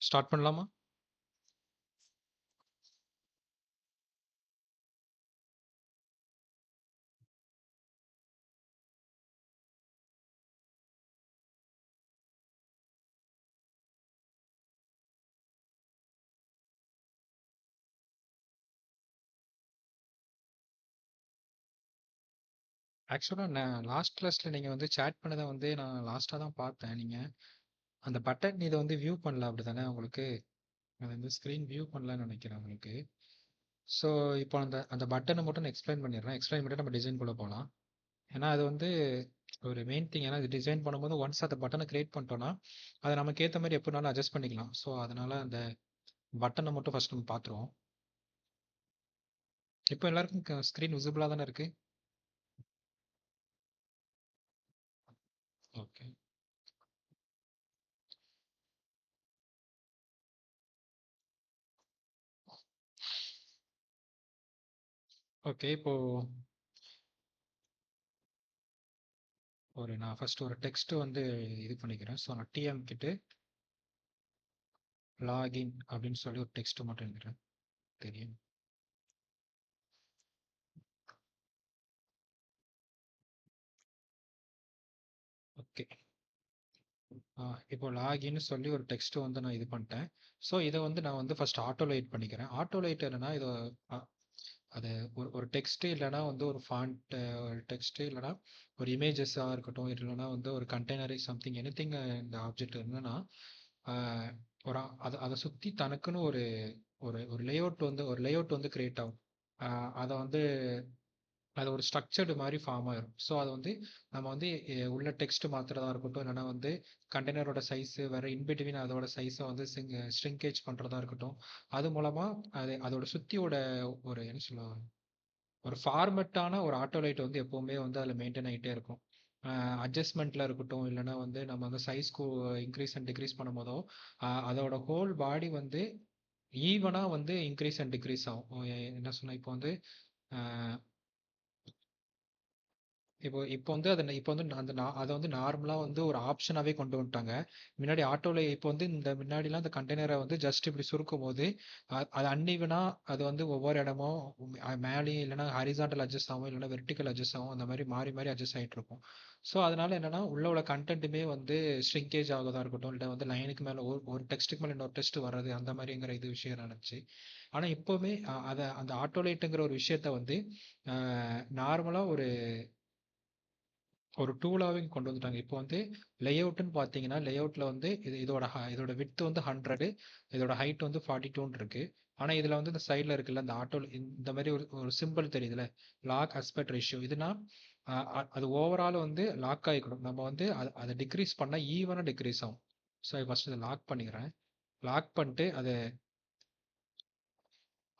Start பண்ணலாமா? ஆக்சுவலா நான் லாஸ்ட் கிளாஸ்ல நீங்க வந்து சேட் பண்ணத வந்து நான் லாஸ்ட்டா தான் பார்த்தேன். நீங்க அந்த பட்டன் இத வந்து வியூ பண்ணல அப்படிதானே உங்களுக்கு? அது வந்து ஸ்க்ரீன் வியூ பண்ணலன்னு நினைக்கிறேன் உங்களுக்கு. ஸோ இப்போ அந்த அந்த பட்டன மட்டும் நான் எக்ஸ்பிளைன் பண்ணிடுறேன். எக்ஸ்பிளைன் பண்ணிட்டு நம்ம டிசைன்குள்ள போலாம். ஏன்னா அது வந்து ஒரு மெயின் திங். ஏன்னா இது டிசைன் பண்ணும்போது ஒன்ஸ் அந்த பட்டன கிரியேட் பண்ணிட்டோம்னா, அத நமக்கு ஏத்த மாரி எப்படினாலும் அட்ஜஸ்ட் பண்ணிக்கலாம். ஸோ அதனால அந்த பட்டன மட்டும் ஃபர்ஸ்ட் நம்ம பார்த்துருவோம். இப்போ எல்லாருக்கும் ஸ்க்ரீன் விசிபிளா தானே இருக்கு? ஓகே. ஓகே. இப்போ நான் ஃபர்ஸ்ட் ஒரு டெக்ஸ்ட் வந்து இது பண்ணிக்கிறேன். ஸோ நான் டிஎம் கிட்ட லாகின் அப்படின்னு சொல்லி ஒரு டெக்ஸ்ட் மட்டும் எழுதுறேன். தெரியும். ஓகே. இப்போ லாகின்னு சொல்லி ஒரு டெக்ஸ்ட் வந்து நான் இது பண்ணிட்டேன். ஸோ இதை வந்து நான் வந்து ஃபர்ஸ்ட் ஆட்டோ லைட் பண்ணிக்கிறேன். ஆட்டோ லைட் என்னன்னா இது அது ஒரு டெக்ஸ்ட் இல்லைன்னா வந்து ஒரு ஃபாண்ட் டெக்ஸ்ட் இல்லைன்னா ஒரு இமேஜஸாக இருக்கட்டும், இல்லைன்னா வந்து ஒரு கண்டெய்னரி சம்திங் எனிதிங். இந்த ஆப்ஜெக்ட் என்னன்னா ஆஹ் ஒரு அதை சுற்றி தனக்குன்னு ஒரு ஒரு ஒரு லேஅவுட் வந்து கிரியேட் ஆகும். அதை வந்து அது ஒரு ஸ்ட்ரக்சர்டு மாதிரி ஃபார்ம் ஆயிரும். ஸோ அது வந்து நம்ம வந்து உள்ள டெக்ஸ்ட் மாத்துறதா இருக்கட்டும், இல்லைன்னா வந்து கண்டெய்னரோட சைஸ் வேற இன்பிட்வீன் அதோட சைஸை வந்து ஸ்ட்ரிங்கேஜ் பண்றதா இருக்கட்டும். அது மூலமா அதோட சுத்தியோட ஒரு என்ன சொல்லுவாங்க, ஒரு ஃபார்மட்டான ஒரு ஆட்டோ லைட் வந்து எப்பவுமே வந்து அதில் மெயின்டைன் ஆகிட்டே இருக்கும். அட்ஜஸ்ட்மெண்ட்ல இருக்கட்டும், இல்லைன்னா வந்து நம்ம வந்து சைஸ் இன்க்ரீஸ் அண்ட் டிக்ரீஸ் பண்ணும் போதோ அதோட ஹோல் பாடி வந்து ஈவனா வந்து இன்க்ரீஸ் அண்ட் டிக்ரீஸ் ஆகும். என்ன சொன்னா இப்போ வந்து இப்போ வந்து இப்போ வந்து அதை வந்து நார்மலா வந்து ஒரு ஆப்ஷனாவே கொண்டு வந்துட்டாங்க. முன்னாடி ஆட்டோல இப்போ வந்து இந்த முன்னாடிலாம் அந்த கண்டெய்னரை வந்து ஜஸ்ட் இப்படி சுருக்கும் போது அது அன்இவனா அது வந்து ஒவ்வொரு இடமும் மேலே இல்லைன்னா ஹரிசாண்டல் அட்ஜஸ்ட் ஆகும், இல்லைன்னா வெர்டிக்கல் அட்ஜஸ்ட் ஆகும், அந்த மாதிரி மாறி மாறி அட்ஜஸ்ட் ஆகிட்டு இருக்கும். ஸோ அதனால என்னன்னா உள்ள கண்டென்ட்டுமே வந்து ஷ்ரிங்கேஜ் ஆகுதா இருக்கட்டும், இல்லை வந்து லைனுக்கு மேலே ஒரு டெக்ஸ்ட்டுக்கு மேலே இன்னொரு டெக்ஸ்ட் வர்றது அந்த மாதிரிங்கிற இது விஷயம் நடந்துச்சு. ஆனால் இப்போவுமே அதை அந்த ஆட்டோலைட்டுங்கிற ஒரு விஷயத்த வந்து நார்மலா ஒரு ஒரு டூலாவே கொண்டு வந்துட்டாங்க. இப்போ வந்து லேஅவுட்ன்னு பார்த்தீங்கன்னா, லேஅவுட்ல வந்து இதோட விட்த் வந்து 100, இதோட ஹைட் வந்து 42ன்னு இருக்கு. ஆனா இதுல வந்து இந்த சைடுல இருக்குல்ல, இந்த ஆட்டோ இந்த மாதிரி ஒரு ஒரு சிம்பிள் தெரியுதுல்ல, லாக் அஸ்பெக்ட் ரேஷியோ. இதுனா அது ஓவரால் வந்து லாக் ஆகிக்கணும். நம்ம வந்து அதை டிக்ரீஸ் பண்ணா ஈவனா டிக்ரீஸ் ஆகும். ஸோ ஃபர்ஸ்ட் இதை லாக் பண்ணிக்கிறேன். லாக் பண்ணிட்டு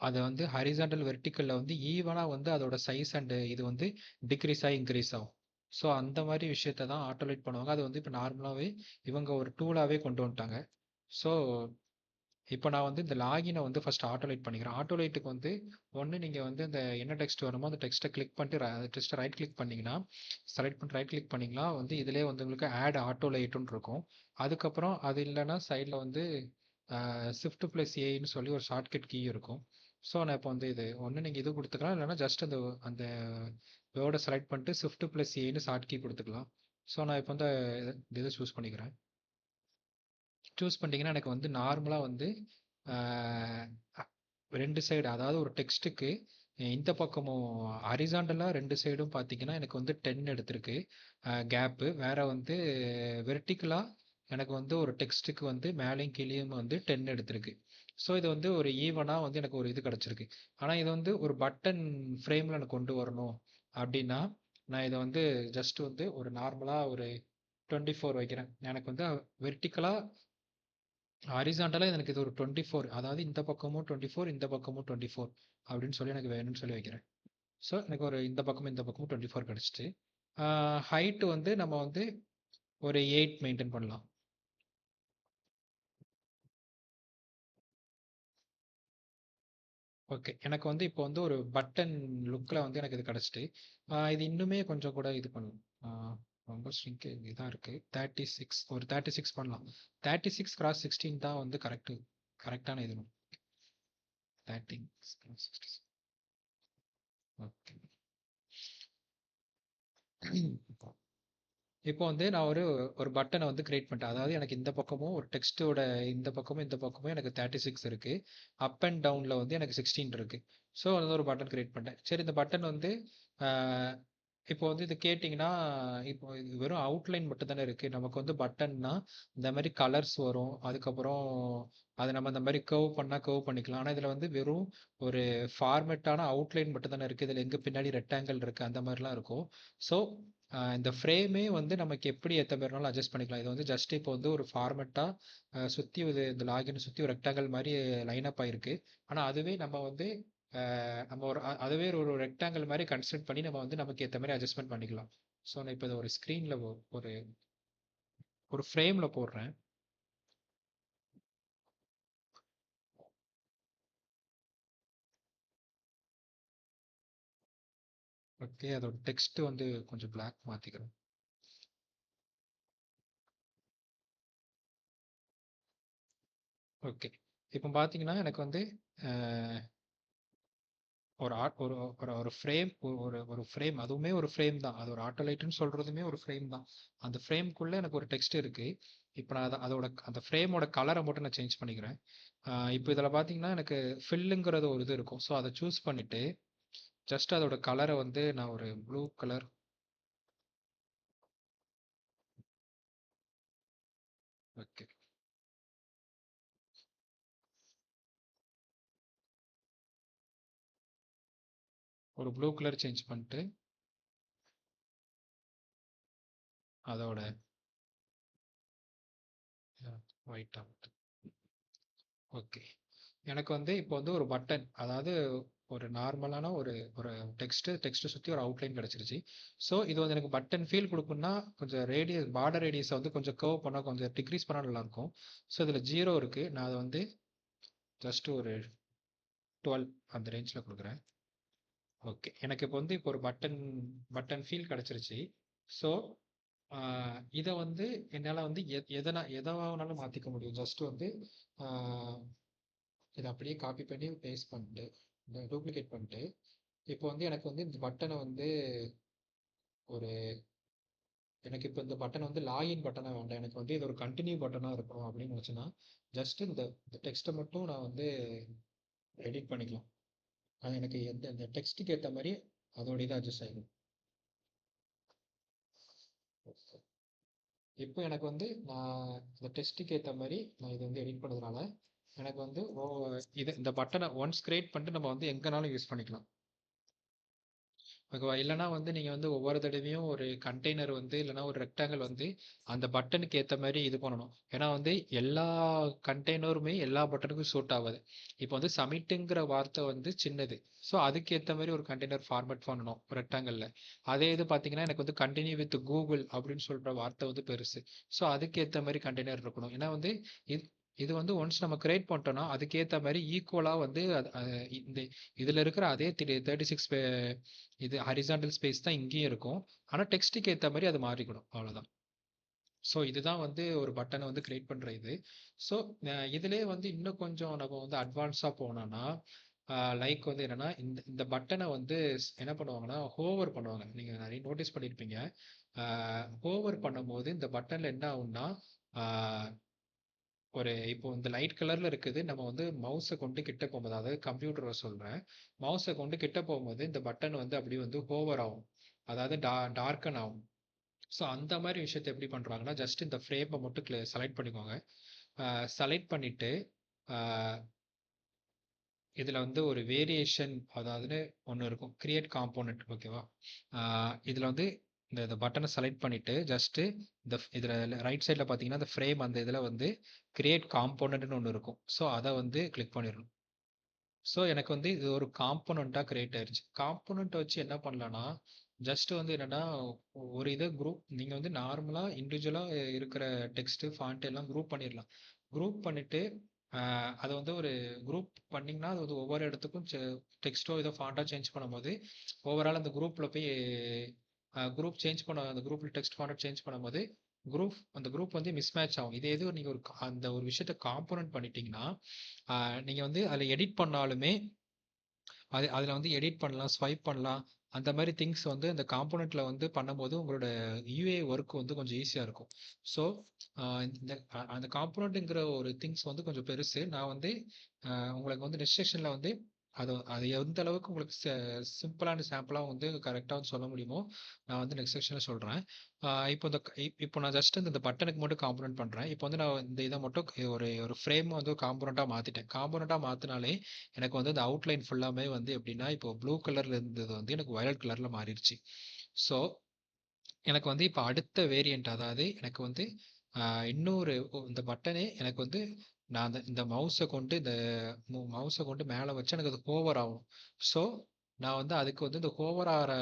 அதை வந்து ஹரிசாண்டல் வெர்டிக்கல்ல வந்து ஈவனா வந்து அதோட சைஸ் அண்ட் இது வந்து டிக்ரீஸ் ஆகி இன்க்ரீஸ் ஆகும். ஸோ அந்த மாதிரி விஷயத்த தான் ஆட்டோலேட் பண்ணுவாங்க. அது வந்து இப்போ நார்மலாகவே இவங்க ஒரு டூலாகவே கொண்டு வந்துட்டாங்க. ஸோ இப்போ நான் வந்து இந்த லாகினை வந்து ஃபர்ஸ்ட் ஆட்டோலேட் பண்ணிக்கிறேன். ஆட்டோலேட்டுக்கு வந்து ஒன்று நீங்கள் வந்து இந்த என்ன டெக்ஸ்ட் வருமோ அந்த டெக்ஸ்ட்டை கிளிக் பண்ணிட்டு அந்த டெக்ஸ்ட்டை ரைட் கிளிக் பண்ணிங்கன்னா செலக்ட் பண்ணிட்டு ரைட் கிளிக் பண்ணிங்கன்னா வந்து இதிலே வந்து உங்களுக்கு ஆட் ஆட்டோலேட்டுன்னு இருக்கும். அதுக்கப்புறம் அது இல்லைன்னா சைடில் வந்து ஷிஃப்ட் ப்ளஸ் ஏன்னு சொல்லி ஒரு ஷார்ட்கட் கீ இருக்கும். ஸோ நான் இப்போ வந்து இது ஒன்று நீங்கள் இது கொடுத்துக்கலாம், இல்லைன்னா ஜஸ்ட் அந்த அந்த வேர்டை செலக்ட் பண்ணிட்டு ஷிஃப்ட் ப்ளஸ் ஏன்னு ஷார்ட் கீ கொடுத்துக்கலாம். ஸோ நான் இப்போ வந்து இதை சூஸ் பண்ணிக்கிறேன். சூஸ் பண்ணிட்டீங்கன்னா எனக்கு வந்து நார்மலாக வந்து ரெண்டு சைடு, அதாவது ஒரு டெக்ஸ்ட்டுக்கு இந்த பக்கமும் ஹரிசாண்டலாக ரெண்டு சைடும் பார்த்தீங்கன்னா எனக்கு வந்து 10 எடுத்திருக்கு கேப்பு. வேற வந்து வெர்டிக்கலாக எனக்கு வந்து ஒரு டெக்ஸ்ட்டுக்கு வந்து மேலேயும் கீழேயும் வந்து 10 எடுத்திருக்கு. ஸோ இது வந்து ஒரு ஈவனாக வந்து எனக்கு ஒரு இது கிடச்சிருக்கு. ஆனால் இது வந்து ஒரு பட்டன் ஃப்ரேமில் எனக்கு கொண்டு வரணும் அப்படின்னா நான் இதை வந்து ஜஸ்ட் வந்து ஒரு நார்மலாக ஒரு 24 வைக்கிறேன். எனக்கு வந்து வெர்டிக்கலாக ஹரிசாண்டலா எனக்கு இது ஒரு 24, அதாவது இந்த பக்கமும் 24, இந்த பக்கமும் 24 அப்படின்னு சொல்லி எனக்கு வேணும்னு சொல்லி வைக்கிறேன். ஸோ எனக்கு ஒரு இந்த பக்கமும் 24 கிடைச்சிட்டு ஹைட் வந்து நம்ம வந்து ஒரு 8 மெயின்டைன் பண்ணலாம். ஓகே. எனக்கு வந்து இப்போ வந்து ஒரு பட்டன் லுக்கில் வந்து எனக்கு இது கிடச்சிட்டு இது இன்னுமே கொஞ்சம் கூட இது பண்ணும். ரொம்ப ஸ்ட்ரிங்க் இதாக இருக்குது. 36 ஒரு 36 பண்ணலாம். 36x16 தான் வந்து கரெக்டான இது. 36x16. ஓகே. இப்போ வந்து நான் ஒரு ஒரு பட்டனை வந்து கிரியேட் பண்ணிட்டேன். அதாவது எனக்கு இந்த பக்கமும் ஒரு டெக்ஸ்ட்டோட இந்த பக்கமும் எனக்கு 36 இருக்கு. அப் அண்ட் டவுன்ல வந்து எனக்கு 16 இருக்கு. ஸோ அது ஒரு பட்டன் கிரியேட் பண்ணிட்டேன். சரி, இந்த பட்டன் வந்து ஆஹ், இப்போ வந்து இது கேட்டிங்கன்னா, இப்போ இது வெறும் அவுட்லைன் மட்டும் தானே இருக்கு. நமக்கு வந்து பட்டன்னா இந்த மாதிரி கலர்ஸ் வரும். அதுக்கப்புறம் அதை நம்ம இந்த மாதிரி கர்வ் பண்ணா கர்வ் பண்ணிக்கலாம். ஆனால் இதில் வந்து வெறும் ஒரு ஃபார்மேட்டான அவுட்லைன் மட்டும் தானே இருக்கு. இதில் எங்கே பின்னாடி ரெக்டாங்கிள் இருக்கு அந்த மாதிரிலாம் இருக்கும். ஸோ இந்த ஃப்ரேமே வந்து நமக்கு எப்படி ஏற்ற மாதிரினாலும் அட்ஜஸ்ட் பண்ணிக்கலாம். இது வந்து ஜஸ்ட் இப்போ வந்து ஒரு ஃபார்மெட்டாக சுற்றி இந்த லாகின் சுற்றி ஒரு ரெக்டாங்கல் மாதிரி லைன் அப் ஆயிருக்கு. ஆனால் அதுவே நம்ம வந்து நம்ம அதுவே ஒரு ரெக்டாங்கல் மாதிரி கன்ஸ்ட்ரக்ட் பண்ணி நம்ம வந்து நமக்கு ஏற்ற மாதிரி அட்ஜஸ்ட்மெண்ட் பண்ணிக்கலாம். ஸோ நான் இப்போ இதை ஒரு ஸ்க்ரீனில் ஒரு ஒரு ஃப்ரேமில் போடுறேன். ஓகே, அதோட டெக்ஸ்ட் வந்து கொஞ்சம் பிளாக் மாற்றிக்கிறேன். ஓகே, இப்போ பார்த்தீங்கன்னா எனக்கு வந்து ஒரு ஆட் ஒரு ஒரு ஒரு ஃப்ரேம் ஒரு ஒரு ஃப்ரேம், அதுவுமே ஒரு ஃப்ரேம் தான். அது ஒரு ஆட்டோலைட்டுன்னு சொல்றதுமே ஒரு ஃப்ரேம் தான். அந்த ஃப்ரேம்குள்ள எனக்கு ஒரு டெக்ஸ்ட் இருக்கு. இப்போ நான் அதோட அந்த ஃப்ரேமோட கலரை மட்டும் நான் சேஞ்ச் பண்ணிக்கிறேன். இப்போ இதில் பார்த்தீங்கன்னா எனக்கு ஃபில்லுங்கிறது ஒரு இது இருக்கும். ஸோ அதை சூஸ் பண்ணிட்டு ஜஸ்ட் அதோட கலரை வந்து நான் ஒரு ப்ளூ கலர். ஓகே, ஒரு ப்ளூ கலர் சேஞ்ச் பண்ணிட்டு அதோட ஒயிட் ஆகுது. ஓகே, எனக்கு வந்து இப்போ வந்து ஒரு பட்டன், அதாவது ஒரு நார்மலான ஒரு ஒரு டெக்ஸ்ட்டை சுற்றி ஒரு அவுட்லைன் கிடச்சிருச்சு. ஸோ இது வந்து எனக்கு பட்டன் ஃபீல் கொடுக்குன்னா கொஞ்சம் பார்டர் ரேடியஸை வந்து கொஞ்சம் கர்வ் பண்ணால் கொஞ்சம் டிக்ரீஸ் பண்ணால் நல்லாயிருக்கும். ஸோ இதில் 0 இருக்குது. நான் அதை வந்து ஜஸ்ட் ஒரு 12 அந்த ரேஞ்சில் கொடுக்குறேன். ஓகே, எனக்கு இப்போ ஒரு பட்டன் ஃபீல் கிடச்சிருச்சு. ஸோ இதை வந்து என்னால் வந்து எதை வேணாலும் மாற்றிக்க முடியும். ஜஸ்ட் வந்து இதை அப்படியே காப்பி பண்ணி பேஸ்ட் பண்ணிட்டு டூப்ளிகேட் பண்ணிட்டு இப்போ வந்து எனக்கு வந்து இந்த பட்டனை வந்து ஒரு எனக்கு இப்போ இந்த பட்டன் வந்து லாகின் பட்டனாக வேண்டாம். எனக்கு வந்து இது ஒரு கண்டினியூ பட்டனாக இருக்கணும் அப்படின்னு நினச்சேன்னா ஜஸ்ட் இந்த டெக்ஸ்ட்டை மட்டும் நான் வந்து எடிட் பண்ணிக்கலாம். அது எனக்கு இந்த டெக்ஸ்ட்டுக்கு ஏற்ற மாதிரி அதோட இதை அட்ஜஸ்ட் ஆகிடும். இப்போ எனக்கு வந்து நான் இந்த டெஸ்ட்டுக்கு ஏற்ற மாதிரி நான் இதை வந்து எடிட் பண்ணதுனால எனக்கு வந்து இந்த பட்டனை ஒன்ஸ் கிரியேட் பண்ணிட்டு நம்ம வந்து எங்கேனாலும் யூஸ் பண்ணிக்கலாம். ஓகேவா? இல்லைனா வந்து நீங்கள் வந்து ஒவ்வொரு தடவையும் ஒரு கண்டெய்னர் வந்து இல்லைனா ஒரு ரெக்டாங்கிள் வந்து அந்த பட்டனுக்கு ஏற்ற மாதிரி இது பண்ணணும். ஏன்னா வந்து எல்லா கண்டெய்னருமே எல்லா பட்டனுக்கும் சூட் ஆகாது. இப்போ வந்து சமிட்டுங்கிற வார்த்தை வந்து சின்னது. ஸோ அதுக்கு ஏற்ற மாதிரி ஒரு கண்டெய்னர் ஃபார்மேட் பண்ணணும் ரெக்டாங்கிளில். அதே இது பார்த்தீங்கன்னா எனக்கு வந்து கண்டினியூ வித் கூகுள் அப்படின்னு சொல்கிற வார்த்தை வந்து பெருசு. ஸோ அதுக்கு ஏற்ற மாதிரி கண்டெய்னர் இருக்கணும். ஏன்னா வந்து இது இது வந்து ஒன்ஸ் நம்ம கிரியேட் பண்ணிட்டோம்னா அதுக்கேற்ற மாதிரி ஈக்குவலாக வந்து இந்த இதில் இருக்கிற அதே 36 இது ஹரிசாண்டல் ஸ்பேஸ் தான் இங்கேயும் இருக்கும். ஆனால் டெக்ஸ்ட்டுக்கு ஏற்ற மாதிரி அது மாறிக்கணும், அவ்வளோதான். ஸோ இதுதான் வந்து ஒரு பட்டனை வந்து கிரியேட் பண்ணுற இது. ஸோ இதிலே வந்து இன்னும் கொஞ்சம் நம்ம வந்து அட்வான்ஸாக போனோம்னா லைக் வந்து என்னன்னா இந்த பட்டனை வந்து என்ன பண்ணுவாங்கன்னா ஹோவர் பண்ணுவாங்க. நீங்கள் நிறைய நோட்டீஸ் பண்ணியிருப்பீங்க. ஹோவர் பண்ணும்போது இந்த பட்டனில் என்ன ஆகும்னா ஒரு இப்போ இந்த லைட் கலர்ல இருக்குது. நம்ம வந்து மவுஸை கொண்டு கிட்ட போகும்போது, அதாவது கம்ப்யூட்டரை சொல்றேன், மவுஸை கொண்டு கிட்ட போகும்போது இந்த பட்டன் வந்து அப்படியே வந்து ஹோவர் ஆகும். அதாவது டார்க்கன் ஆகும். ஸோ அந்த மாதிரி விஷயத்தை எப்படி பண்றாங்கன்னா ஜஸ்ட் இந்த ஃப்ரேமை மட்டும் செலக்ட் பண்ணிக்கோங்க. செலக்ட் பண்ணிட்டு இதுல வந்து ஒரு வேரியேஷன் அதாவது ஒன்று இருக்கும், கிரியேட் காம்போனன்ட். ஓகேவா? இதுல வந்து இந்த பட்டனை செலக்ட் பண்ணிட்டு ஜஸ்ட் இதுல ரைட் சைடில் பார்த்தீங்கன்னா இந்த ஃப்ரேம் அந்த இதில் வந்து கிரியேட் காம்போனன்ட்னு ஒன்று இருக்கும். ஸோ அதை வந்து கிளிக் பண்ணிடணும். ஸோ எனக்கு வந்து இது ஒரு காம்போனண்ட்டாக கிரியேட் ஆயிடுச்சு. காம்போனண்ட்டை வச்சு என்ன பண்ணலான்னா ஜஸ்ட் வந்து என்னன்னா ஒரு இதை குரூப் நீங்கள் வந்து நார்மலாக இண்டிவிஜுவலாக இருக்கிற டெக்ஸ்ட் ஃபாண்ட் எல்லாம் குரூப் பண்ணிடலாம். குரூப் பண்ணிட்டு அதை வந்து ஒரு குரூப் பண்ணிங்கன்னா அது வந்து ஒவ்வொரு இடத்துக்கும் டெக்ஸ்ட்டோ இதோ ஃபாண்ட்டாக சேஞ்ச் பண்ணும்போது ஓவரால் அந்த குரூப்பில் போய் குரூப் சேஞ்ச் பண்ண அந்த குரூப்ல டெக்ஸ்ட் ஃபார்மேட் சேஞ்ச் பண்ணும்போது அந்த குரூப் வந்து மிஸ்மேட்ச் ஆகும். இதே இது நீங்க அந்த ஒரு விஷயத்த காம்போனன்ட் பண்ணிட்டீங்கன்னா, நீங்க வந்து அதுல எடிட் பண்ணாலுமே அதுல வந்து எடிட் பண்ணலாம், ஸ்வைப் பண்ணலாம். அந்த மாரி திங்ஸ் வந்து அந்த காம்போனன்ட்ல வந்து பண்ணும்போது உங்களோட யுஐ ஒர்க் வந்து கொஞ்சம் ஈஸியா இருக்கும். ஸோ, இந்த அந்த காம்போனன்ட்ங்கிற ஒரு திங்ஸ் வந்து கொஞ்சம் பெருசு. நான் வந்து உங்களுக்கு வந்து நெக்ஸ்ட் செக்ஷன்ல வந்து அது அது எந்த அளவுக்கு உங்களுக்கு சிம்பிளான சாம்பிளா வந்து கரெக்ட்டா வந்து சொல்ல முடியுமோ, நான் வந்து நெக்ஸ்ட் செக்ஷன்ல சொல்றேன். இப்போ இப்போ நான் ஜஸ்ட் இந்த பட்டனுக்கு மட்டும் காம்போனன்ட் பண்றேன். இப்போ வந்து நான் இந்த இத மட்டும் ஒரு ஒரு ஃப்ரேம் வந்து காம்போனன்ட்டா மாத்திட்டேன். காம்போனன்ட்டா மாத்துனாலே எனக்கு வந்து அந்த அவுட்லைன் ஃபுல்லாமே வந்து எப்படின்னா, இப்போ ப்ளூ கலர்ல இருந்தது வந்து எனக்கு வயலட் கலர்ல மாறிடுச்சு. ஸோ, எனக்கு வந்து இப்போ அடுத்த வேரியன்ட் அதாவது எனக்கு வந்து இன்னொரு இந்த பட்டனே எனக்கு வந்து நான் இந்த மவுஸை கொண்டு இந்த மவுஸை கொண்டு மேலே வச்சு எனக்கு அது ஹோவர் ஆகும். ஸோ, நான் வந்து அதுக்கு வந்து இந்த ஹோவர் ஆகிற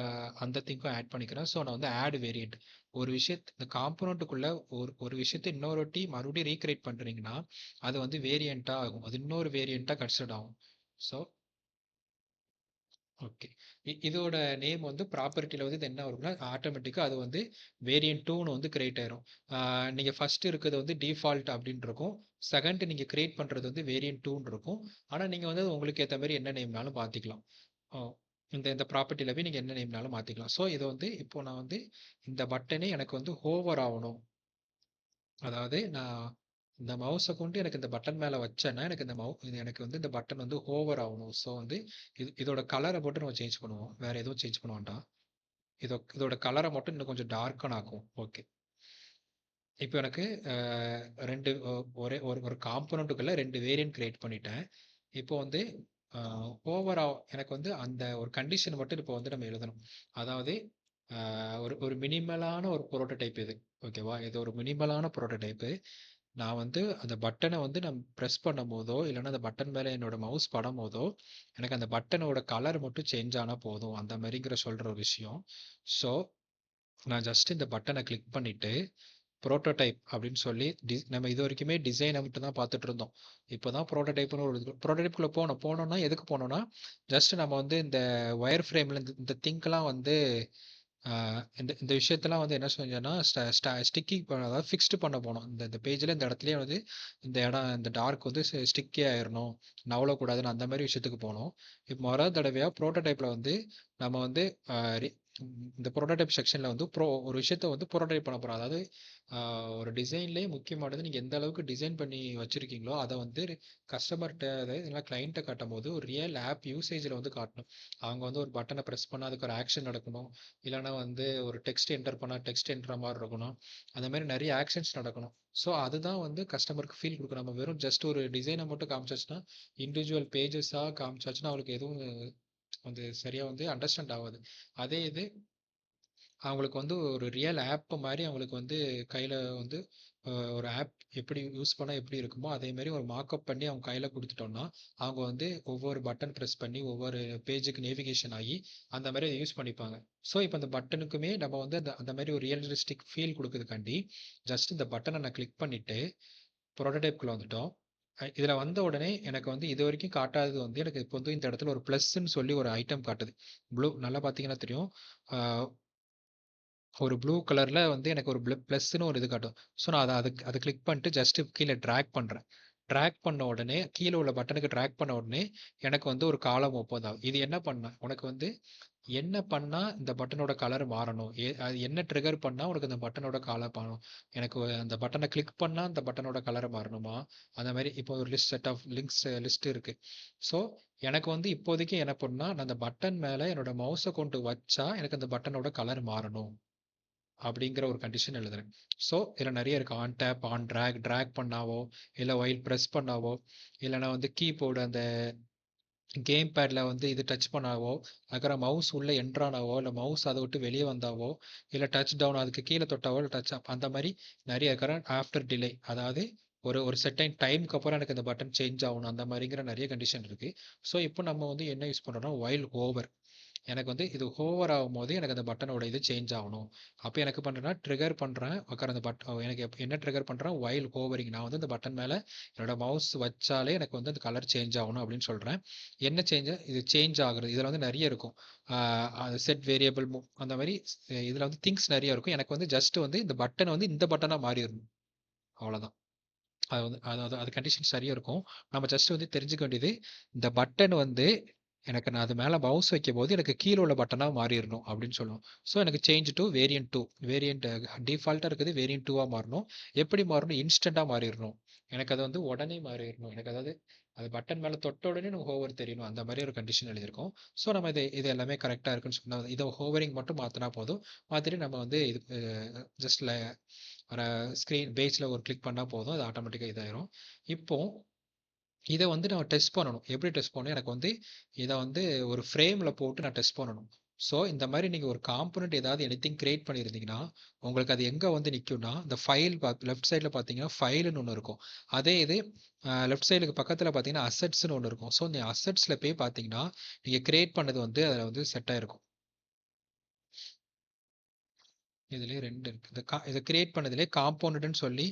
அந்த திங்கும் ஆட் பண்ணிக்கிறேன். ஸோ, நான் வந்து ஆட் வேரியன்ட் ஒரு விஷயத்து இந்த காம்பனண்ட்டுக்குள்ள ஒரு ஒரு விஷயத்தை இன்னொரு வாட்டி மறுபடியும் ரீக்ரியேட் பண்ணுறீங்கன்னா அது வந்து வேரியண்ட்டா ஆகும். அது இன்னொரு வேரியண்ட்டா கன்சிடர் ஆகும். So, okay. இதோட நேம் வந்து ப்ராப்பர்ட்டில வந்து இது என்ன வரும்னா, ஆட்டோமேட்டிக்கா அது வந்து வேரியன்ட் 2ன்னு வந்து கிரியேட் ஆயிரும். நீங்க ஃபர்ஸ்ட் இருக்கிறது வந்து டிஃபால்ட் அப்படின்னு இருக்கும். செகண்ட் நீங்க கிரியேட் பண்றது வந்து வேரியன்ட் 2ன்னு இருக்கும். ஆனா நீங்க வந்து உங்களுக்கு ஏத்த மாரி என்ன நேம்னாலும் மாத்திக்கலாம். ஆ இந்த இந்த ப்ராப்பர்ட்டில போய் நீங்க என்ன நேம்னாலும் மாத்திக்கலாம். ஸோ இத வந்து இப்போ நான் வந்து இந்த பட்டனே எனக்கு வந்து ஹோவர் ஆவணும். அதாவது நான் இந்த மவுஸ கொண்டு எனக்கு இந்த பட்டன் மேல வச்சேன்னா, எனக்கு இது எனக்கு வந்து இந்த பட்டன் வந்து ஹோவர் ஆவணும். ஸோ வந்து இதோட கலர மட்டும் நம்ம சேஞ்ச் பண்ணுவோம். வேற எதுவும் சேஞ்ச் பண்ண வேண்டாம். இதோட கலர மட்டும் இன்னும் கொஞ்சம் டார்க்கன் ஆக்கும். ஓகே. இப்போ எனக்கு 2 ஒரே ஒரு ஒரு காம்போனன்ட்டுக்குள்ள 2 வேரியன்ட் கிரியேட் பண்ணிட்டேன். இப்போ வந்து அ ஓவரா எனக்கு வந்து அந்த ஒரு கண்டிஷன் மட்டும் இப்போ வந்து நம்ம எழுதணும். அதாவது ஒரு ஒரு மினிமலான ஒரு புரோட்டோடைப் இது. ஓகேவா? இது ஒரு மினிமலான புரோட்டோடைப்பு. நான் வந்து அந்த பட்டன வந்து நான் பிரஸ் பண்ணும்போதோ, இல்லன்னா அந்த பட்டன் மேல என்னோட மவுஸ் படும்போதோ, எனக்கு அந்த பட்டனோட கலர் மட்டும் சேஞ்ச் ஆனா போதும். அந்த மாரிங்கிற சொல்ற ஒரு விஷயம். ஸோ, நான் ஜஸ்ட் இந்த பட்டன கிளிக் பண்ணிட்டு, புரோட்டோடைப் அப்படின்னு சொல்லி நம்ம இதுவரைக்குமே டிசைன மட்டும் தான் பார்த்துட்டு இருந்தோம். இப்பதான் புரோட்டோடைப்ன்னு ஒரு புரோட்டோடைப்குள்ள போனோம். போனோம்னா எதுக்கு போனோம்னா, ஜஸ்ட் நம்ம வந்து இந்த வயர் ஃப்ரேம்ல இந்த திங்க்லாம் வந்து இந்த இந்த விஷயத்தெல்லாம் வந்து என்ன செஞ்சேன்னா, ஸ்டிக்கி அதாவது ஃபிக்ஸ்டு பண்ண போனோம். இந்த இந்த பேஜ்ல இந்த இடத்துலயே வந்து இந்த இடம் இந்த டார்க் வந்து ஸ்டிக்கி ஆயிரணும். நவளக்கூடாதுன்னு அந்த மாரி விஷயத்துக்கு போனோம். இப்ப மொத தடவையா புரோட்டோடைப்ல வந்து நம்ம வந்து அ ரி இந்த புரோட்டோடைப் செக்ஷன்ல வந்து ஒரு விஷயத்த வந்து புரோட்டோடைப் பண்ண போறோம். அதாவது ஒரு டிசைன்லயே முக்கியமானது நீங்க எந்த அளவுக்கு டிசைன் பண்ணி வச்சிருக்கீங்களோ, அத வந்து கஸ்டமர்ட்ட அதாவது இல்லைனா கிளையன்ட்ட காட்டும்போது ஒரு ரியல் ஆப் யூசேஜ்ல வந்து காட்டணும். அவங்க வந்து ஒரு பட்டன பிரஸ் பண்ணா அதுக்கு ஒரு ஆக்ஷன் நடக்கணும். இல்லன்னா வந்து ஒரு டெக்ஸ்ட் என்டர் பண்ணா டெக்ஸ்ட் என்ட்ற மாரி இருக்கணும். அந்த மாரி நெறைய ஆக்ஷன்ஸ் நடக்கணும். ஸோ அதுதான் வந்து கஸ்டமருக்கு ஃபீல் குடுக்கும். நம்ம வெறும் ஜஸ்ட் ஒரு டிசைன மட்டும் காமிச்சாச்சுன்னா, இண்டிவிஜுவல் பேஜஸா காமிச்சாச்சுன்னா, அவங்களுக்கு எதுவும் வந்து சரியா வந்து அண்டர்ஸ்டாண்ட் ஆவாது. அதே இது அவங்களுக்கு வந்து ஒரு ரியல் ஆப் மாரி அவங்களுக்கு வந்து கையில வந்து ஒரு ஆப் எப்படி யூஸ் பண்ணா எப்படி இருக்குமோ, அதே மாரி ஒரு மார்க்அப் பண்ணி அவங்க கையில குடுத்துட்டோம்னா, அவங்க வந்து ஒவ்வொரு பட்டன் பிரஸ் பண்ணி ஒவ்வொரு பேஜுக்கு நேவிகேஷன் ஆகி, அந்த மாரி அத யூஸ் பண்ணிப்பாங்க. ஸோ, இப்ப அந்த பட்டனுக்குமே நம்ம வந்து அந்த அந்த மாரி ஒரு ரியலிஸ்டிக் ஃபீல் குடுக்குறதுக்காண்டி, ஜஸ்ட் இந்த பட்டன நான் கிளிக் பண்ணிட்டு, புரோட்டோடைப்க்குள்ள வந்துட்டோம். இதுல வந்த உடனே எனக்கு வந்து இதுவரைக்கும் காட்டாதது வந்து எனக்கு இப்போ வந்து இந்த இடத்துல ஒரு பிளஸ்ன்னு சொல்லி ஒரு ஐட்டம் காட்டுது. நல்லா பார்த்தீங்கன்னா தெரியும். ஆ ஒரு ப்ளூ கலர்ல வந்து எனக்கு ஒரு பிளஸ்ன்னு ஒரு இது காட்டும். ஸோ நான் அத கிளிக் பண்ணிட்டு ஜஸ்ட் கீழ டிராக் பண்றேன். டிராக் பண்ண உடனே கீழ உள்ள பட்டனுக்கு டிராக் பண்ண உடனே எனக்கு வந்து ஒரு காலம் ஓப்பன் ஆகும். இது என்ன பண்ண உனக்கு வந்து என்ன பண்ணா இந்த பட்டனோட கலர் மாறணும்? அது என்ன ட்ரிகர் பண்ணா உனக்கு அந்த பட்டனோட கலர் மாறணும்? எனக்கு அந்த பட்டன கிளிக் பண்ணா அந்த பட்டனோட கலர் மாறணுமா? அந்த மாரி இப்போ ஒரு செட் ஆஃப் லிஸ்ட் இருக்கு. ஸோ எனக்கு வந்து இப்போதைக்கு என்ன பண்ணா, நான் அந்த பட்டன் மேல என்னோட மவுஸ கொண்டு வச்சா எனக்கு அந்த பட்டனோட கலர் மாறணும். அப்படிங்கிற ஒரு கண்டிஷன் எழுதுறேன். ஸோ இதில நெறைய இருக்கு. ஆன் டேப், ஆன் டிராக் பண்ணாவோ, இல்ல ஒயில் பிரஸ் பண்ணாவோ, இல்லன்னா வந்து கீபோர்டு அந்த கேம் பேட்ல வந்து இது டச் பண்ணாவோ, அதுக்கப்புறம் மவுஸ் உள்ள என்டர் ஆனாவோ, இல்ல மவுஸ் அத விட்டு வெளிய வந்தாவோ, இல்ல டச் டவுன் அதுக்கு கீழ தொட்டாவோ, இல்ல டச் அப் அந்த மாரி நெறைய ஆஃப்டர் டிலே அதாவது ஒரு ஒரு செர்டைன் டைம்க்கு அப்புறம் எனக்கு அந்த பட்டன் சேஞ்ச் ஆகணும். அந்த மாரிங்கிற நெறைய கண்டிஷன் இருக்கு. ஸோ இப்போ நம்ம வந்து என்ன யூஸ் பண்றோம்னா, ஒயில் ஓவர் எனக்கு வந்து இது ஹோவர் ஆகும்போது எனக்கு அந்த பட்டனோட இது சேஞ்ச் ஆகணும். அப்போ எனக்கு பண்ணுறேன்னா ட்ரிகர் பண்ணுறேன். உட்கார அந்த எனக்கு என்ன ட்ரிகர் பண்ணுறேன், ஒயில் ஹோவரிங். நான் வந்து இந்த பட்டன் மேலே என்னோட மவுஸ் வச்சாலே எனக்கு வந்து அந்த கலர் சேஞ்ச் ஆகணும் அப்படின்னு சொல்கிறேன். என்ன சேஞ்சு இது சேஞ்ச் ஆகுறது இதில் வந்து நிறைய இருக்கும். அது செட் வேரியபிள் அந்த மாதிரி இதில் வந்து திங்ஸ் நிறைய இருக்கும். எனக்கு வந்து ஜஸ்ட் வந்து இந்த பட்டன் வந்து இந்த பட்டனாக மாறிடணும், அவ்வளோதான். அது வந்து அது கண்டிஷன் சரியா இருக்கும். நம்ம ஜஸ்ட் வந்து தெரிஞ்சுக்க வேண்டியது, இந்த பட்டன் வந்து எனக்கு நான் அது மேல மவுஸ் வைக்கும்போது எனக்கு கீழ உள்ள பட்டனா மாறிறணும் அப்படின்னு சொல்லணும். ஸோ எனக்கு சேஞ்ச் டூ வேரியன்ட் 2. வேரியன்ட் டிஃபால்ட்டா இருக்குது வேரியன்ட் 2வா மாறணும். எப்படி மாறணும்? இன்ஸ்டன்ட்டா மாறிறணும். எனக்கு அது வந்து உடனே மாறிறணும். எனக்கு அதாவது அது பட்டன் மேல தொட்ட உடனே எனக்கு ஹோவர் தெரியணும். அந்த மாதிரி ஒரு கண்டிஷன் எழுதியிருக்கோம். ஸோ நம்ம இது எல்லாமே கரெக்ட்டா இருக்குன்னு சொன்னா இத ஹோவரிங் மட்டும் மாத்துனா போதும். மாத்திட்டு நம்ம வந்து இது ஜஸ்ட் ஒரு ஸ்க்ரீன் பேஜ்ல ஒரு கிளிக் பண்ணா போதும். அது ஆட்டோமேட்டிக்கா இதாயிரும். இப்போ இத வந்து நான் டெஸ்ட் பண்ணணும். எப்படி டெஸ்ட் பண்ணணும்? எனக்கு வந்து இத வந்து ஒரு ஃப்ரேம்ல போட்டு நான் டெஸ்ட் பண்ணணும். ஸோ இந்த மாரி நீங்க ஒரு காம்போனன்ட் ஏதாவது எனிதிங் கிரியேட் பண்ணியிருந்தீங்கன்னா, உங்களுக்கு அது எங்க வந்து நிக்கும்னா, இந்த ஃபைல் லெஃப்ட் சைட்ல பார்த்தீங்கன்னா, ஃபைல்ன்னு ஒண்ணு இருக்கும். அதே இது லெஃப்ட் சைடுக்கு பக்கத்துல பார்த்தீங்கன்னா, அசெட்ஸ்ன்னு ஒண்ணு இருக்கும். ஸோ இந்த அசெட்ஸ்ல போய் பார்த்தீங்கன்னா, நீங்க கிரியேட் பண்ணது வந்து அதுல வந்து செட் ஆயிருக்கும். இதுலயே 2 இருக்கு. இத கிரியேட் பண்ணதிலே காம்போனன்ட்ன்னு சொல்லி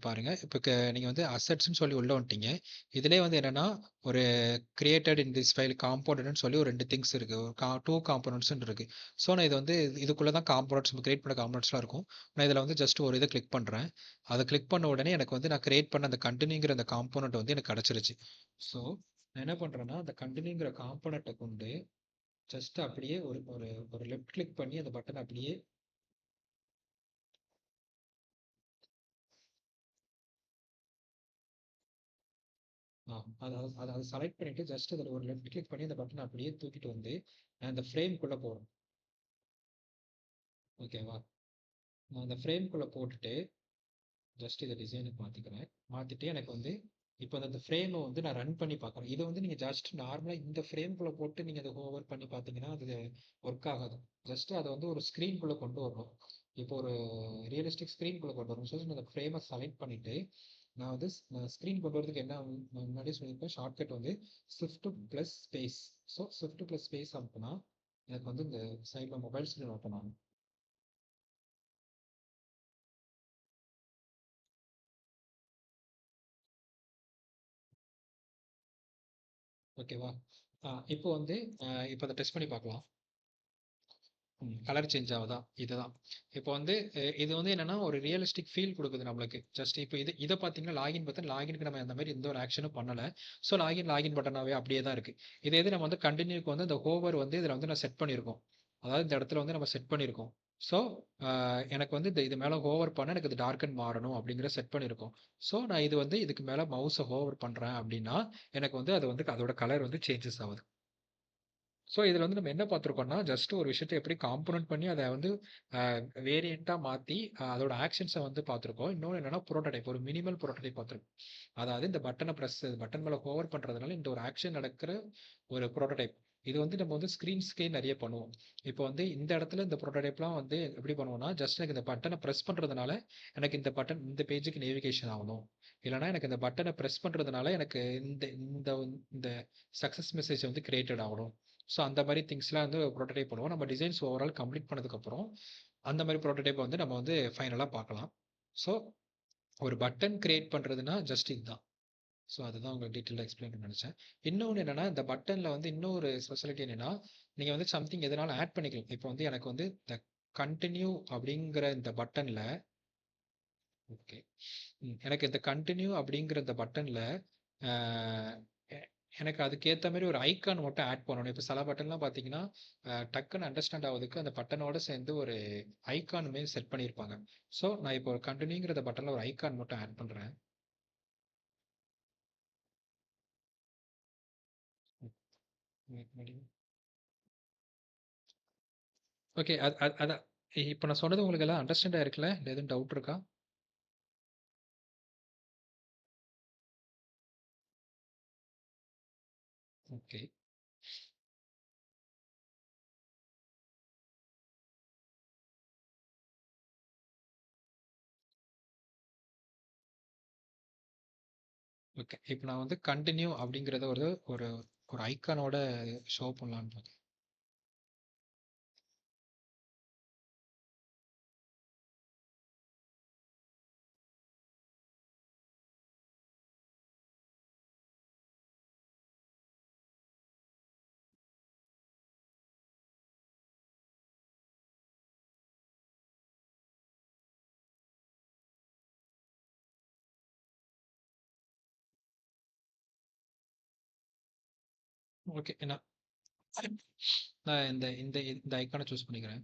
பாருங்க. இப்ப நீங்க வந்து அசெட்ஸ்ன்னு சொல்லி உள்ள வந்துட்டீங்க. இதிலயே வந்து என்னன்னா, ஒரு கிரியேட்டட் இன் திஸ் ஃபைல் காம்போனன்ட்ன்னு சொல்லி ஒரு 2 திங்ஸ் இருக்கு. ஒரு 2 காம்போனன்ட்ஸ்ன்னு இருக்கு. ஸோ நான் இது வந்து இதுக்குள்ள தான் காம்போனன்ட்ஸ் கிரியேட் பண்ண காம்போனன்ட்ஸ்லாம் இருக்கும். நான் இதில வந்து ஜஸ்ட் ஒரு இத கிளிக் பண்றேன். அத கிளிக் பண்ண உடனே எனக்கு வந்து நான் கிரியேட் பண்ண அந்த கன்டின்யூங்கிற அந்த காம்போனன்ட் வந்து எனக்கு கிடைச்சிருச்சு. ஸோ நான் என்ன பண்றேன்னா, அந்த கன்டின்யூங்கிற காம்போனன்ட்ட கொண்டு ஜஸ்ட் அப்படியே ஒரு ஒரு ஒரு லெஃப்ட் கிளிக் பண்ணி அந்த பட்டன அப்படியே ஆ. அத செலக்ட் பண்ணிட்டு ஜஸ்ட் அதில ஒரு லெஃப்ட் கிளிக் பண்ணி அந்த பட்டன அப்படியே தூக்கிட்டு வந்து, நான் அந்த ஃப்ரேம்க்குள்ள போறேன். ஓகேவா? நான் அந்த ஃப்ரேம்க்குள்ள போட்டுட்டு, ஜஸ்ட் இத டிசைனுக்கு மாத்திக்கிறேன். மாத்திட்டு எனக்கு வந்து இப்ப அந்த ஃப்ரேம வந்து நான் ரன் பண்ணி பார்க்குறேன். இத வந்து நீங்க ஜஸ்ட் நார்மலா இந்த ஃப்ரேம்க்குள்ள போட்டு நீங்க அத ஹோவர் பண்ணி பார்த்தீங்கன்னா, அது ஒர்க் ஆகாது. ஜஸ்ட் அத வந்து ஒரு ஸ்க்ரீன்க்குள்ள கொண்டு வரணும். இப்போ ஒரு ரியலிஸ்டிக் ஸ்க்ரீன்க்குள்ள கொண்டு வரணும். ஸோ நான் அந்த ஃப்ரேம செலக்ட் பண்ணிட்டு, நான் வந்து ஸ்க்ரீன் கொண்டு வரதுக்கு என்ன நான் முன்னாடியே சொல்லியிருப்பேன். ஷார்ட்கட் வந்து shift plus space. So shift plus space அமுத்துனா, எனக்கு வந்து இந்த சைட்ல மொபைல் ஸ்க்ரீன் ஓப்பன் ஆகும். ஓகேவா? இப்போ வந்து இப்போ அத டெஸ்ட் பண்ணி பார்க்கலாம். கலர் சேஞ்ச் ஆகுதா? இதுதான். இப்போ வந்து இது வந்து என்னன்னா, ஒரு ரியலிஸ்டிக் ஃபீல் குடுக்குது நம்மளுக்கு. ஜஸ்ட் இப்போ இத பார்த்தீங்கன்னா, லாகின்க்கு நம்ம அந்த மாரி எந்த ஒரு ஆக்ஷனும் பண்ணல. ஸோ லாகின் பட்டனாவே அப்படியே தான் இருக்கு. இதே இது நம்ம வந்து கன்டின்யூக்கு வந்து இந்த ஹோவர் வந்து இதில வந்து நான் செட் பண்ணியிருக்கோம். அதாவது இந்த இடத்துல வந்து நம்ம செட் பண்ணியிருக்கோம். ஸோ அ எனக்கு வந்து இது மேல ஹோவர் பண்ணா எனக்கு இது டார்க்கன் மாறணும் அப்படிங்கிறத செட் பண்ணியிருக்கோம். ஸோ நான் இது வந்து இதுக்கு மேல மவுஸ ஹோவர் பண்றேன் அப்படின்னா, எனக்கு வந்து அது வந்து அதோட கலர் வந்து சேஞ்சஸ் ஆகுது. ஸோ இதில வந்து நம்ம என்ன பார்த்துருக்கோம்னா, ஜஸ்ட் ஒரு விஷயத்த எப்படி காம்போனன்ட் பண்ணி அத வந்து அ வேரியன்ட்டா மாத்தி அதோட ஆக்ஷன்ஸ வந்து பார்த்துருக்கோம். இன்னொன்னு என்னன்னா புரோட்டோடைப் ஒரு மினிமல் புரோட்டோடைப் பார்த்துருக்கோம். அதாவது இந்த பட்டன் மேல ஹோவர் பண்றதுனால இந்த ஒரு ஆக்ஷன் நடக்கிற ஒரு புரோட்டோடைப். இது வந்து நம்ம வந்து ஸ்க்ரீன்ஸ்க்கே நெறைய பண்ணுவோம். இப்போ வந்து இந்த இடத்துல இந்த புரோட்டோடைப்லாம் வந்து எப்படி பண்ணுவோம்னா, ஜஸ்ட் எனக்கு இந்த பட்டன பிரஸ் பண்றதுனால எனக்கு இந்த பட்டன் இந்த பேஜுக்கு நேவிகேஷன் ஆகணும். இல்லன்னா எனக்கு இந்த பட்டன பிரஸ் பண்றதுனால எனக்கு இந்த இந்த இந்த சக்சஸ் மெசேஜ் வந்து கிரியேட்டட் ஆகணும். ஸோ அந்த மாரி திங்ஸ்லாம் வந்து புரோட்டோடைப் பண்ணுவோம். நம்ம டிசைன்ஸ் ஓவரால் கம்ப்ளீட் பண்ணதுக்கப்புறம், அந்த மாரி புரோட்டோடைப்ப வந்து நம்ம வந்து ஃபைனலா பார்க்கலாம். ஸோ ஒரு பட்டன் கிரியேட் பண்றதுன்னா ஜஸ்ட் இதுதான். ஸோ அதுதான் உங்களுக்கு டீட்டெயில்டா எக்ஸ்பிளைன் பண்ண நெனச்சேன். இன்னொன்னு என்னன்னா, இந்த பட்டன்ல வந்து இன்னொரு ஸ்பெஷாலிட்டி என்னன்னா, நீங்க வந்து சம்திங் எதுனாலும் ஆட் பண்ணிக்கலாம். இப்போ வந்து எனக்கு வந்து இந்த கன்டின்யூ அப்படிங்கிற இந்த பட்டன்ல ஓகே. எனக்கு இந்த கன்டின்யூ அப்படிங்கிற இந்த பட்டன்ல அ எ எனக்கு அதுக்கேத்த மாரி ஒரு ஐகான் மட்டும் ஆட் பண்ணணும். இப்ப சில பட்டன்லாம் பார்த்தீங்கன்னா, டக்குன்னு அண்டர்ஸ்டாண்ட் ஆவதுக்கு அந்த பட்டனோட சேர்ந்து ஒரு ஐகான் மாரி செட் பண்ணியிருப்பாங்க. ஸோ நான் இப்போ கன்டின்யூங்கிற பட்டன்ல ஒரு ஐகான் மட்டும் ஆட் பண்றேன். ஓகே. அது அது அதான். இப்ப நான் சொன்னது உங்களுக்கு எல்லாம் அண்டர்ஸ்டாண்ட் ஆயிருக்குல்ல? இல்ல எதுவும் டவுட் இருக்கா? ஓகே. ஓகே. இப்ப நான் வந்து கன்டின்யூ அப்படிங்கிறத ஒரு ஒரு ஒரு ஐகானோட ஷோ பண்ணலான்னு பாத்தேன். ஓகே. நான் இந்த இந்த இந்த ஐகான சூஸ் பண்ணிக்கிறேன்.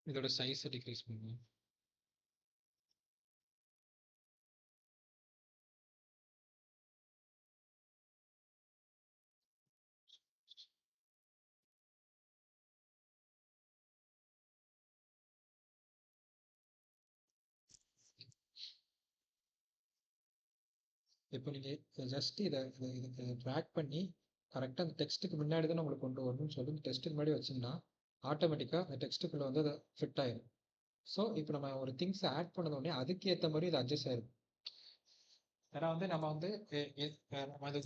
இதோட சைஸ் டிக்ரீஸ் பண்ணுவேன். இப்போ நீங்க ஜஸ்ட் இதை ட்ராக் பண்ணி கரெக்டாக அந்த டெக்ஸ்ட்டுக்கு முன்னாடி தான் நம்மளுக்கு கொண்டு வரணும்னு சொல்லி டெக்ஸ்ட்டுக்கு முன்னாடி வச்சிங்கன்னா ஆட்டோமேட்டிக்காக அந்த டெக்ஸ்ட்டுக்குள்ளே வந்து அதை ஃபிட் ஆயிடும். ஸோ இப்போ நம்ம ஒரு திங்ஸ் ஆட் பண்ணத உடனே அதுக்கு ஏற்ற மாதிரி இது அட்ஜஸ்ட் ஆயிடும். ஏன்னா வந்து நம்ம வந்து நம்ம இந்த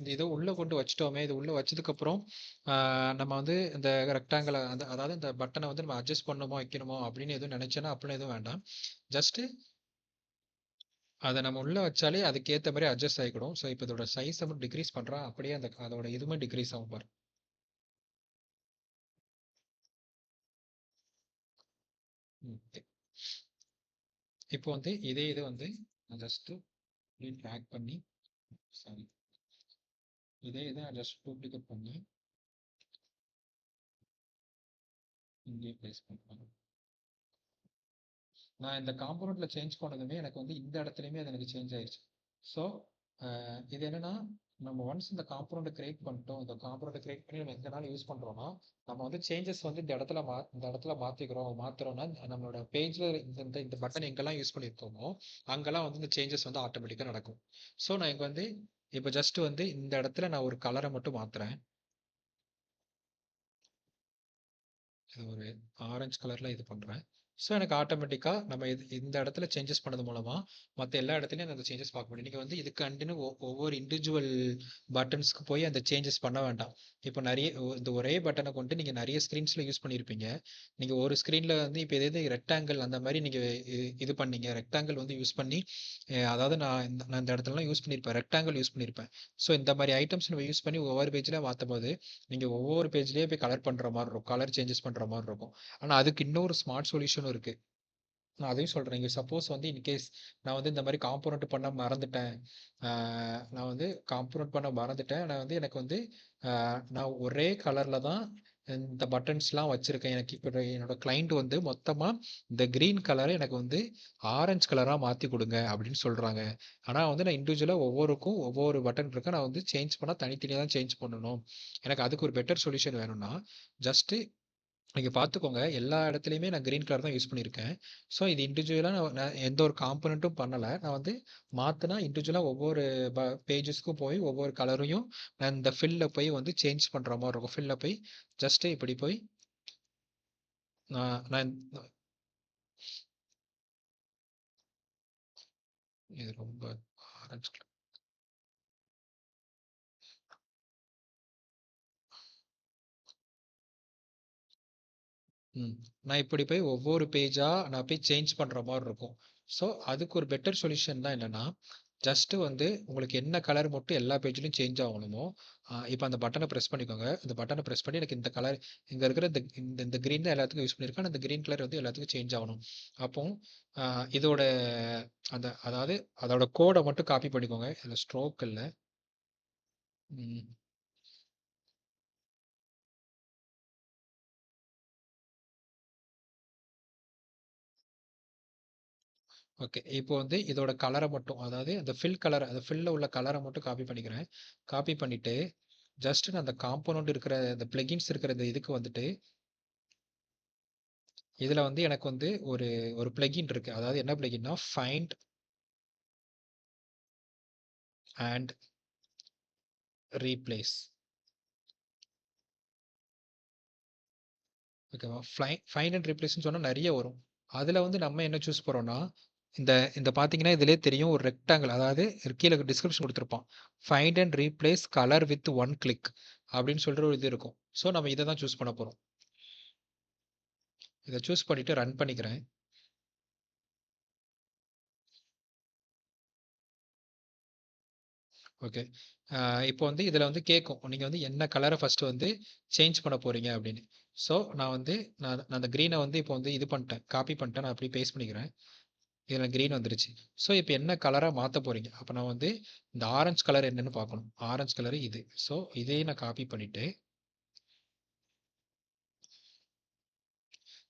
இந்த இதை உள்ள கொண்டு வச்சிட்டோமே, இது உள்ள வச்சதுக்கப்புறம் நம்ம வந்து இந்த ரெக்டாங்கிளை அதாவது இந்த பட்டனை வந்து நம்ம அட்ஜஸ்ட் பண்ணணுமோ வைக்கணுமோ அப்படின்னு எதுவும் நினைச்சோன்னா அப்படின்னு எதுவும் வேண்டாம். ஜஸ்ட் அதை நம்ம உள்ள வச்சாலே அதுக்கேற்ற மாதிரி அட்ஜஸ்ட் ஆகிக்கிடும். ஸோ இப்போ இதோட சைஸ் மட்டும் டிக்ரீஸ் பண்ணுறோம், அப்படியே அதோட இதுவுமே டிக்ரீஸ் ஆகும் பாரு. இப்போ வந்து இதே இது வந்து ஜஸ்ட் ட்ராக் பண்ணி, சாரி, இதே இதை ஜஸ்ட் டூப்ளிகேட் பண்ணி இங்கே பிளேஸ் பண்ணுறேன். நான் இந்த காம்பனண்ட்ல சேஞ்ச் பண்ணதுமே எனக்கு வந்து இந்த இடத்துலையுமே அது எனக்கு சேஞ்ச் ஆயிடுச்சு. ஸோ இது என்னன்னா, நம்ம ஒன்ஸ் இந்த காம்பனண்ட்டை கிரியேட் பண்ணிட்டோம், இந்த காம்பனண்ட்டை கிரியேட் பண்ணி நம்ம எந்த நாள் யூஸ் பண்ணுறோம்னா, நம்ம வந்து சேஞ்சஸ் வந்து இந்த இடத்துல மாத்துறோம்னா நம்மளோட பேஜ்ல இந்த இந்த பட்டன் எங்கெல்லாம் யூஸ் பண்ணியிருக்கோமோ அங்கெல்லாம் வந்து இந்த சேஞ்சஸ் வந்து ஆட்டோமேட்டிக்காக நடக்கும். ஸோ நான் இங்கே வந்து இப்போ ஜஸ்ட் வந்து இந்த இடத்துல நான் ஒரு கலரை மட்டும் மாத்துறேன். இது ஒரு ஆரஞ்சு கலர்ல இது பண்றேன். ஸோ எனக்கு ஆட்டோமேட்டிக்கா நம்ம இந்த இடத்துல சேஞ்சஸ் பண்ணது மூலமா மற்ற எல்லா இடத்துலையும் அந்த சேஞ்சஸ் பார்க்க முடியும். நீங்க வந்து இது கண்டினியூ ஒவ்வொரு இண்டிவிஜுவல் பட்டன்ஸ்க்கு போய் அந்த சேஞ்சஸ் பண்ண வேண்டாம். இப்போ நிறைய இந்த ஒரே பட்டனை கொண்டு நீங்க நிறைய ஸ்க்ரீன்ஸ்ல யூஸ் பண்ணியிருப்பீங்க. நீங்க ஒரு ஸ்க்ரீன்ல வந்து இப்போ எது ரெக்டாங்கிள் அந்த மாதிரி நீங்க இது பண்ணீங்க, ரெக்டாங்கிள் வந்து யூஸ் பண்ணி அதாவது நான் இந்த இடத்துலலாம் யூஸ் பண்ணியிருப்பேன், ரெக்டாங்கிள் யூஸ் பண்ணியிருப்பேன். ஸோ இந்த மாதிரி ஐட்டம்ஸ் நம்ம யூஸ் பண்ணி ஒவ்வொரு பேஜ்ல மாற்றும் போது நீங்க ஒவ்வொரு பேஜ்லயே போய் கலர் பண்ற மாதிரி இருக்கும், கலர் சேஞ்சஸ் பண்ற மாதிரி இருக்கும். ஆனா அதுக்கு இன்னொரு ஸ்மார்ட் சொல்யூஷனும் இருக்கு. நான் அதையும் சொல்றேன். இங்க சப்போஸ் வந்து இன்கேஸ் நான் வந்து இந்த மாதிரி காம்போனன்ட் பண்ண மறந்துட்டேன், நான் வந்து காம்போனன்ட் பண்ண மறந்துட்டேன், நான் வந்து எனக்கு வந்து நான் ஒரே கலர்ல தான் இந்த பட்டன்ஸ்லாம் வச்சிருக்கேன். எனக்கு இப்போ என்னோட கிளைண்ட் வந்து மொத்தமா இந்த கிரீன் கலரை எனக்கு வந்து ஆரஞ்சு கலரா மாத்தி கொடுங்க அப்படின்னு சொல்றாங்க. ஆனா வந்து நான் இண்டிவிஜுவலா ஒவ்வொருக்கும் ஒவ்வொரு பட்டன் இருக்கு, நான் வந்து சேஞ்ச் பண்ணா தனித்தனியா தான் சேஞ்ச் பண்ணணும். எனக்கு அதுக்கு ஒரு பெட்டர் சொல்யூஷன் வேணும்னா ஜஸ்ட் நீங்க பார்த்துக்கோங்க, எல்லா இடத்துலயுமே நான் கிரீன் கலர் தான் யூஸ் பண்ணியிருக்கேன். ஸோ இது இண்டிவிஜுவலா நான் நான் எந்த ஒரு காம்போனன்ட்டும் பண்ணல. நான் வந்து மாத்துனா இண்டிவிஜுவலா ஒவ்வொரு பேஜஸ்க்கும் போய் ஒவ்வொரு கலரையும் நான் இந்த ஃபில்ல போய் வந்து சேஞ்ச் பண்ற மாரி இருக்கும். ஃபில்ல போய் ஜஸ்ட் இப்படி போய் நான் நான் இது ரொம்ப ஆரஞ்சு கலர். ம். நான் இப்படி போய் ஒவ்வொரு பேஜா நான் போய் சேஞ்ச் பண்ற மாரி இருக்கும். ஸோ அதுக்கு ஒரு பெட்டர் சொல்யூஷன் தான் என்னன்னா, ஜஸ்ட் வந்து உங்களுக்கு என்ன கலர் மட்டும் எல்லா பேஜ்லயும் சேஞ்ச் ஆகணுமோ, இப்ப அந்த பட்டன பிரஸ் பண்ணிக்கோங்க. அந்த பட்டன பிரஸ் பண்ணி எனக்கு இந்த கலர் இங்க இருக்கிற இந்த இந்த இந்த கிரீன் தான் எல்லாத்துக்கும் யூஸ் பண்ணியிருக்கேன். ஆனா இந்த கிரீன் கலர் வந்து எல்லாத்துக்கும் சேஞ்ச் ஆகணும். அப்போ அ இதோட அதாவது அதோட கோட மட்டும் காப்பி பண்ணிக்கோங்க. இதுல ஸ்ட்ரோக் இல்ல. ம். ஓகே. இப்போ வந்து இதோட கலர மட்டும், அதாவது அந்த அந்த ஃபில்ல உள்ள கலர மட்டும் காப்பி பண்ணிக்கிறேன். காப்பி பண்ணிட்டு, ஜஸ்ட் நான் அந்த காம்போனன்ட் இருக்கிற இந்த பிளகின்ஸ் இருக்கிற இந்த இதுக்கு வந்துட்டு, இதுல வந்து எனக்கு வந்து ஒரு ஒரு பிளகின் இருக்கு. அதாவது என்ன பிளகின்னா, ஃபைண்ட் அண்ட் ரீப்ளேஸ். ஓகேவா? ஃபைண்ட் அண்ட் ரீப்ளேஸ்ன்னு சொன்னா நெறைய வரும். அதுல வந்து நம்ம என்ன சூஸ் பண்றோம்னா, இந்த இந்த பார்த்தீங்கன்னா, இதிலயே தெரியும் ஒரு ரெக்டாங்கிள் அதாவது கீழ டிஸ்கிரிப்ஷன் குடுத்திருப்பான். Find and replace colour with one click அப்படின்னு சொல்லிட்டு ஒரு இது இருக்கும். ஸோ நம்ம இத தான் சூஸ் பண்ண போறோம். இத சூஸ் பண்ணிட்டு ரன் பண்ணிக்கிறேன். ஓகே. இப்போ வந்து இதில வந்து கேட்கும். நீங்க வந்து என்ன கலர ஃபர்ஸ்ட்டு வந்து சேஞ்ச் பண்ண போறீங்க அப்படின்னு. ஸோ நான் வந்து நான் அந்த கிரீன வந்து இப்போ வந்து இது பண்ணிட்டேன். காப்பி பண்ணிட்டேன். நான் அப்படியே பேஸ்ட் பண்ணிக்கிறேன். இதில கிரீன் வந்துருச்சு. ஸோ இப்ப என்ன கலரா மாத்த போறீங்க? அப்ப நான் வந்து இந்த ஆரஞ்ச் கலர் என்னன்னு பார்க்கணும். ஆரஞ்ச் கலர் இது. ஸோ இதையும் நான் காப்பி பண்ணிட்டு,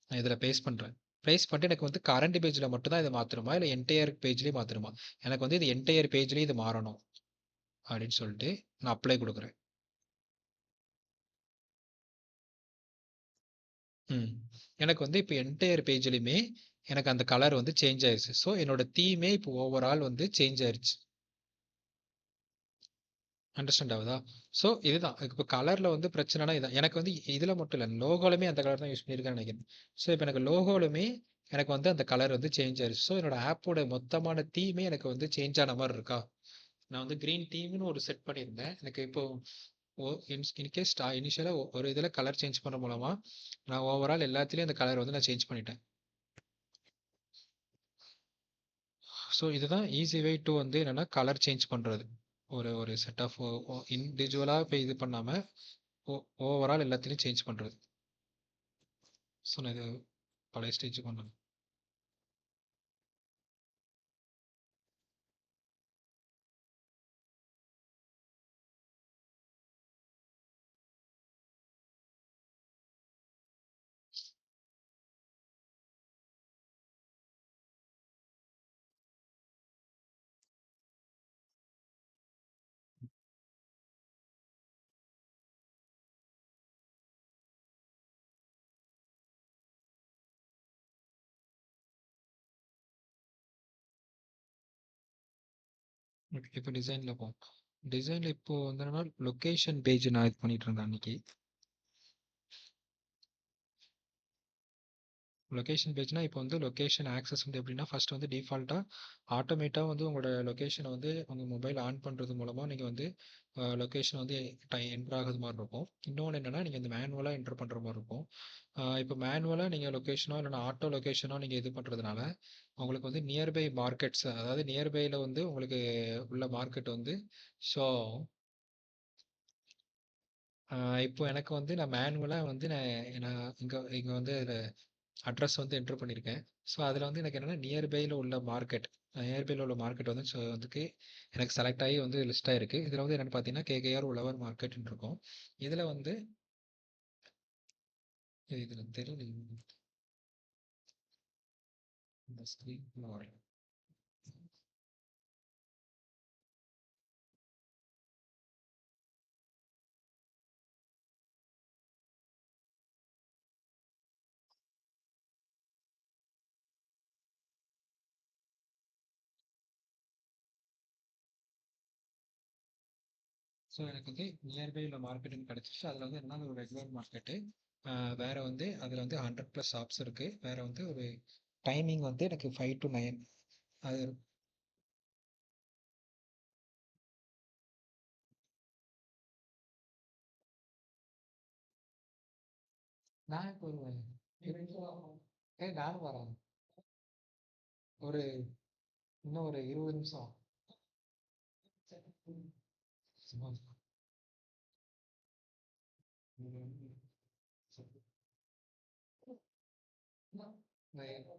நான் இதில பேஸ்ட் பண்றேன். பேஸ்ட் பண்ணிட்டு எனக்கு வந்து கரண்ட் பேஜ்ல மட்டும் தான் இத மாத்தணுமா? இல்ல என்டயர் பேஜ்லயும் மாத்தணுமா? எனக்கு வந்து இது என்டயர் பேஜ்லயும் இது மாறணும். அப்படின்னு சொல்லிட்டு நான் அப்ளை குடுக்குறேன். ம். எனக்கு வந்து இப்ப என்டயர் பேஜ்லயுமே எனக்கு அந்த கலர் வந்து சேஞ்ச் ஆயிருச்சு. ஸோ என்னோட தீமே இப்போ ஓவரால் வந்து சேஞ்ச் ஆயிருச்சு. அண்டர்ஸ்டாண்ட் ஆகுதா? ஸோ இதுதான். இப்ப கலர்ல வந்து பிரச்சனைனா இதான். எனக்கு வந்து இதுல மட்டும் இல்ல. லோகோலயுமே அந்த கலர் தான் யூஸ் பண்ணியிருக்கேன்னு நெனைக்கிறேன். ஸோ இப்ப எனக்கு லோகோலுமே எனக்கு வந்து அந்த கலர் வந்து சேஞ்ச் ஆயிருச்சு. ஸோ என்னோட ஆப்போட மொத்தமான தீமே எனக்கு வந்து சேஞ்ச் ஆன மாரி இருக்கா? நான் வந்து கிரீன் தீம்ன்னு ஒரு செட் பண்ணியிருந்தேன். எனக்கு இப்போ இன்கேஸ் இனிஷியலா ஒரு இதுல கலர் சேஞ்ச் பண்ற மூலமா, நான் ஓவரால் எல்லாத்துலயும் அந்த கலர் வந்து நான் சேஞ்ச் பண்ணிட்டேன். ஸோ இதுதான் ஈஸி வே டூ வந்து என்னன்னா கலர் சேஞ்ச் பண்றது. ஒரு ஒரு செட் ஆஃப் இண்டிவிஜுவலா இப்ப இது பண்ணாம ஓ ஓவரால் எல்லாத்தையும் சேஞ்ச் பண்றது. ஸோ நான் இது பழைய ஸ்டேஜுக்கு கொண்டு வந்தேன். ஓகே. இப்போ டிசைன்ல போவோம். டிசைன்ல இப்போ வந்து என்னன்னா லொகேஷன் பேஜ் நான் இது பண்ணிட்டு இருந்தேன் அன்னைக்கு. லொகேஷன் பேஜ்னா இப்போ வந்து லொகேஷன் ஆக்சஸ் வந்து எப்படின்னா ஃபர்ஸ்ட் வந்து டிஃபால்ட்டா ஆட்டோமேட்டா வந்து உங்களோட லொகேஷனை வந்து உங்க மொபைல் ஆன் பண்றது மூலமா நீங்க வந்து லொகேஷன் வந்து என்டர் ஆகுது மாதிரி இருக்கும். இன்னொன்று என்னன்னா நீங்க இந்த மேனுவலா என்டர் பண்ற மாதிரி இருக்கும். இப்போ மேனுவலா நீங்க லொகேஷனோ இல்லைன்னா ஆட்டோ லொகேஷனோ நீங்க இது பண்றதுனால உங்களுக்கு வந்து நியர்பை மார்க்கெட்ஸ் அதாவது நியர்பைல வந்து உங்களுக்கு உள்ள மார்க்கெட் வந்து ஷோ இப்போ எனக்கு வந்து நான் மேனுவலா வந்து நான் இங்க இங்க வந்து அட்ரஸ் வந்து என்டர் பண்ணியிருக்கேன். ஸோ அதில் வந்து எனக்கு என்னன்னா நியர்பைல உள்ள மார்க்கெட் நியர்பைல உள்ள மார்க்கெட் வந்து அதுக்கு எனக்கு செலக்ட் ஆகி வந்து லிஸ்ட் ஆயிருக்கு. இதில் வந்து என்னன்னு பார்த்தீங்கன்னா கேகேஆர் உழவர் மார்க்கெட்னு இருக்கும். இதில் வந்து இதில் தெரியல இந்த ஸ்க்ரீன் வரல. ஸோ எனக்கு வந்து நியர்பை உள்ள மார்க்கெட்டுன்னு கிடச்சிச்சு. அதில் வந்து என்னன்னா ஒரு ரெகுலர் மார்க்கெட்டு வேற வந்து அதில் வந்து 100+ ஷாப்ஸ் இருக்கு. வேற வந்து ஒரு டைமிங் வந்து எனக்கு 5 to 9 அது நான் இப்போ நானும் வரேன். ஒரு இன்னும் ஒரு 20 நிமிஷம். சும்மா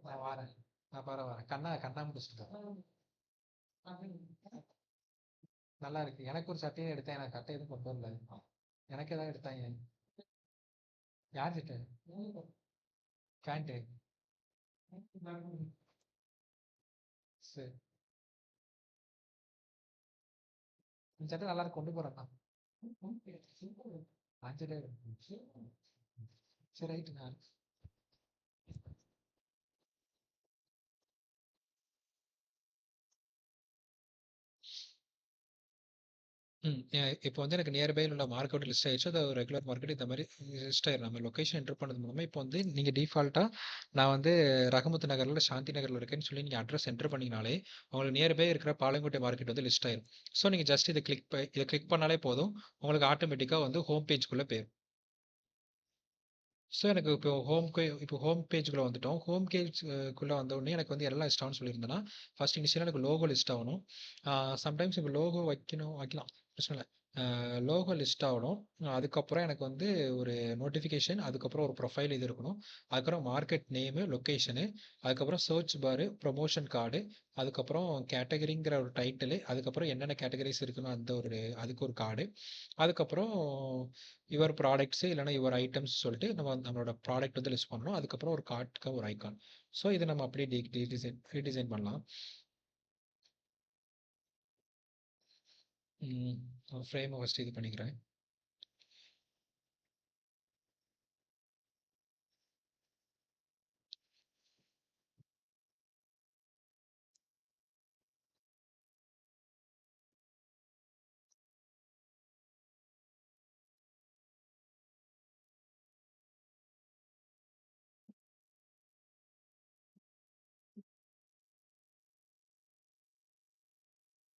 நான் வரேன். நான் வரேன். கண்ணா முடிச்சுட்டு நல்லா இருக்கு. எனக்கு ஒரு சட்டையும் எடுத்தேன். எனக்கு சட்டை எதுவும் கொண்டு வரல. எனக்கு ஏதாவது எடுத்தாங்க. யார் சட்டை? பேண்ட்டு. சரி. இந்த சட்டை நல்லா இருக்கு. கொண்டு போறேன் நான். 5 சரி ரைட்டு நான் இப்போ வந்து எனக்கு நியர்பைல உள்ள மார்க்கெட் லிஸ்ட் ஆயிடுச்சு. அது ரெகுலர் மார்க்கெட் இந்த மாரி லிஸ்ட் ஆயிரும். நம்ம லொகேஷன் என்டர் பண்ணது மூலமா இப்போ வந்து நீங்க டிஃபால்ட்டா நான் வந்து ரஹமத் நகர்ல இல்ல சாந்தி நகர்ல இருக்கேன்னு சொல்லி நீங்க அட்ரஸ் என்டர் பண்ணீங்கனாலே, உங்களுக்கு நியர்பை இருக்கிற பாளையங்கோட்டை மார்க்கெட் வந்து லிஸ்ட் ஆயிரும். ஸோ நீங்க ஜஸ்ட் இத கிளிக் பண்ணாலே போதும். உங்களுக்கு ஆட்டோமேட்டிக்கா வந்து ஹோம் பேஜ்க்குள்ள போயிரும். ஸோ எனக்கு இப்போ ஹோம் பேஜ்குள்ள வந்துட்டோம். ஹோம் பேஜ் க்குள்ள வந்தவுடனே எனக்கு வந்து எல்லாம் லிஸ்ட் ஆகும்னு சொல்லியிருந்தேன்னா, ஃபர்ஸ்ட் இனிஷியலா எனக்கு லோகோ லிஸ்ட் ஆகணும். சம்டைம்ஸ் இப்போ லோகோ வைக்கலாம். பிரச்சனை இல்ல. லோகோ லிஸ்ட் ஆகணும். அதுக்கப்புறம் எனக்கு வந்து ஒரு நோட்டிஃபிகேஷன், அதுக்கப்புறம் ஒரு ப்ரொஃபைல் இது இருக்கணும். அதுக்கப்புறம் மார்க்கெட் நேமு, லொகேஷனு, அதுக்கப்புறம் சர்ச் பாரு, ப்ரமோஷன் கார்டு, அதுக்கப்புறம் கேட்டகரிங்கிற ஒரு டைட்டிலு, அதுக்கப்புறம் என்னென்ன கேட்டகரிஸ் இருக்குன்னு அதுக்கு ஒரு கார்டு, அதுக்கப்புறம் யுவர் ப்ராடக்ட்ஸ் இல்லைன்னா யுவர் ஐட்டம்ஸ் சொல்லிட்டு நம்மளோட ப்ராடக்ட் வந்து லிஸ்ட் பண்ணணும். அதுக்கப்புறம் ஒரு கார்ட்க்கு ஒரு ஐகான். ஸோ இதை நம்ம அப்படியே ரீடிசைன் பண்ணலாம். ஃப்ரேமை ஃபஸ்ட்டு இது பண்ணிக்கிறேன்.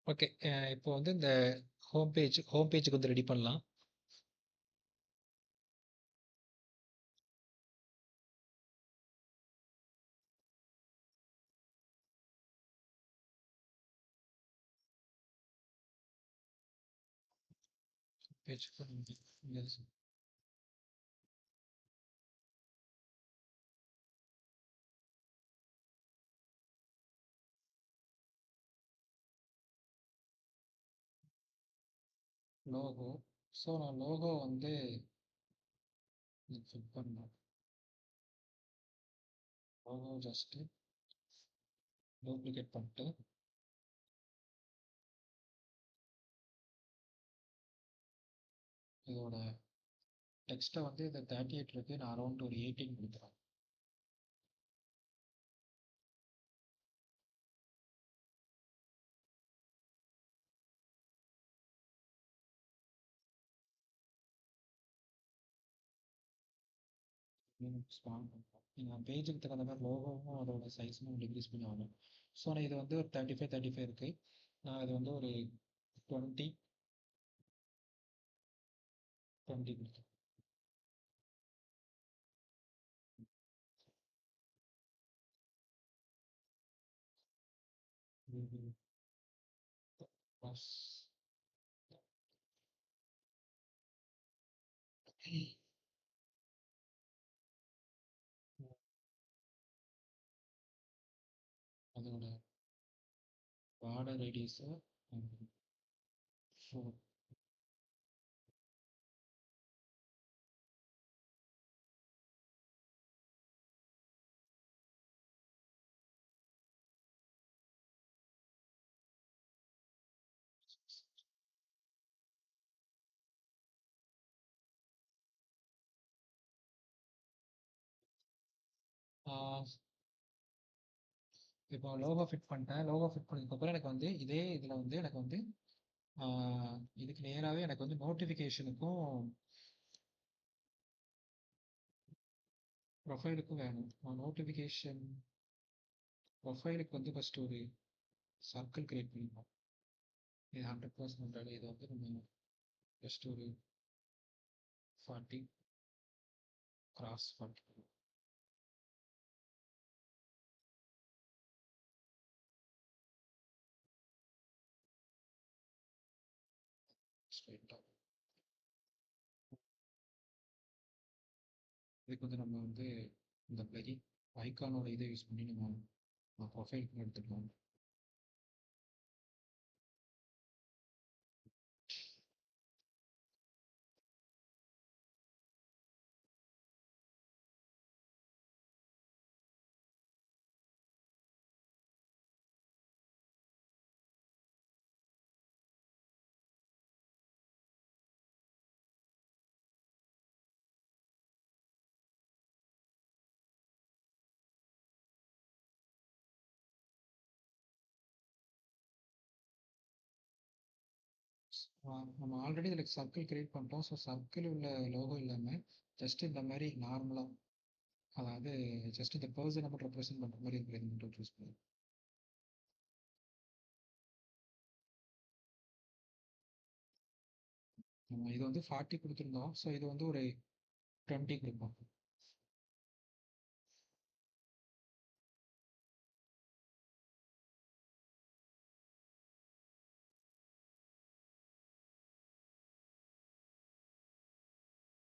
ஓகே. இப்போ வந்து இந்த ஹோம் பேஜுக்கு வந்து ரெடி பண்ணலாம். பேஜுக்கு லோகோ. ஸோ நான் லோகோ வந்து ஃபிட் பண்ணணும். லோகோ ஜஸ்ட்டு டூப்ளிகேட் பண்ணிட்டு இதோட டெக்ஸ்ட்டை வந்து இந்த 38 இருக்கு. நான் அரௌண்ட் ஒரு 18 கொடுக்குறேன். ஸ்பான் பண்ணுறோம். நீங்கள் பேஜுக்கு தகுந்த மாதிரி லோகோவும் அதோட சைஸும் டிக்ரீஸ் பண்ணி ஆகணும். ஸோ நான் இது வந்து ஒரு 35 இருக்குது. நான் இது வந்து ஒரு 20 கொடுத்தேன். ப்ளஸ் அதோட பார்டர் ரேடியஸை 4. இப்போ லோகோ ஃபிட் பண்ணிட்டேன். லோகோ ஃபிட் பண்ணதுக்கப்புறம் எனக்கு வந்து இதே இதில் வந்து எனக்கு வந்து இதுக்கு நேராகவே எனக்கு வந்து நோட்டிஃபிகேஷனுக்கும் ப்ரொஃபைலுக்கும் வேணும். நோட்டிஃபிகேஷன் ப்ரொஃபைலுக்கு வந்து ஃபஸ்ட்டு ஒரு சர்க்கிள் கிரியேட் பண்ணிப்போம். இது 100% இது வந்து நம்ம ஜஸ்ட் ஒரு 40 கிராஸ் 40 ஸ்ட்ரைட்டாக. இதுக்கு வந்து நம்ம வந்து இந்த பிளகின் ஐகானோட இதை யூஸ் பண்ணி நம்ம ப்ரொஃபைலுக்கு எடுத்துக்கலாம். நம்ம ஆல்ரெடி இதில் சர்க்கிள் கிரியேட் பண்ணிட்டோம். ஸோ சர்க்கிள் உள்ள லோகோ இல்லாமல் ஜஸ்ட் இந்த மாதிரி நார்மலாக, அதாவது ஜஸ்ட் இந்த பர்சனை மட்டும் ரெப்ரசென்ட் பண்ணுற மாதிரி இருக்கிறது மட்டும் சூஸ் பண்ணி நம்ம இது வந்து 40 கொடுத்துருந்தோம். ஸோ இது வந்து ஒரு 20 கொடுப்போம்.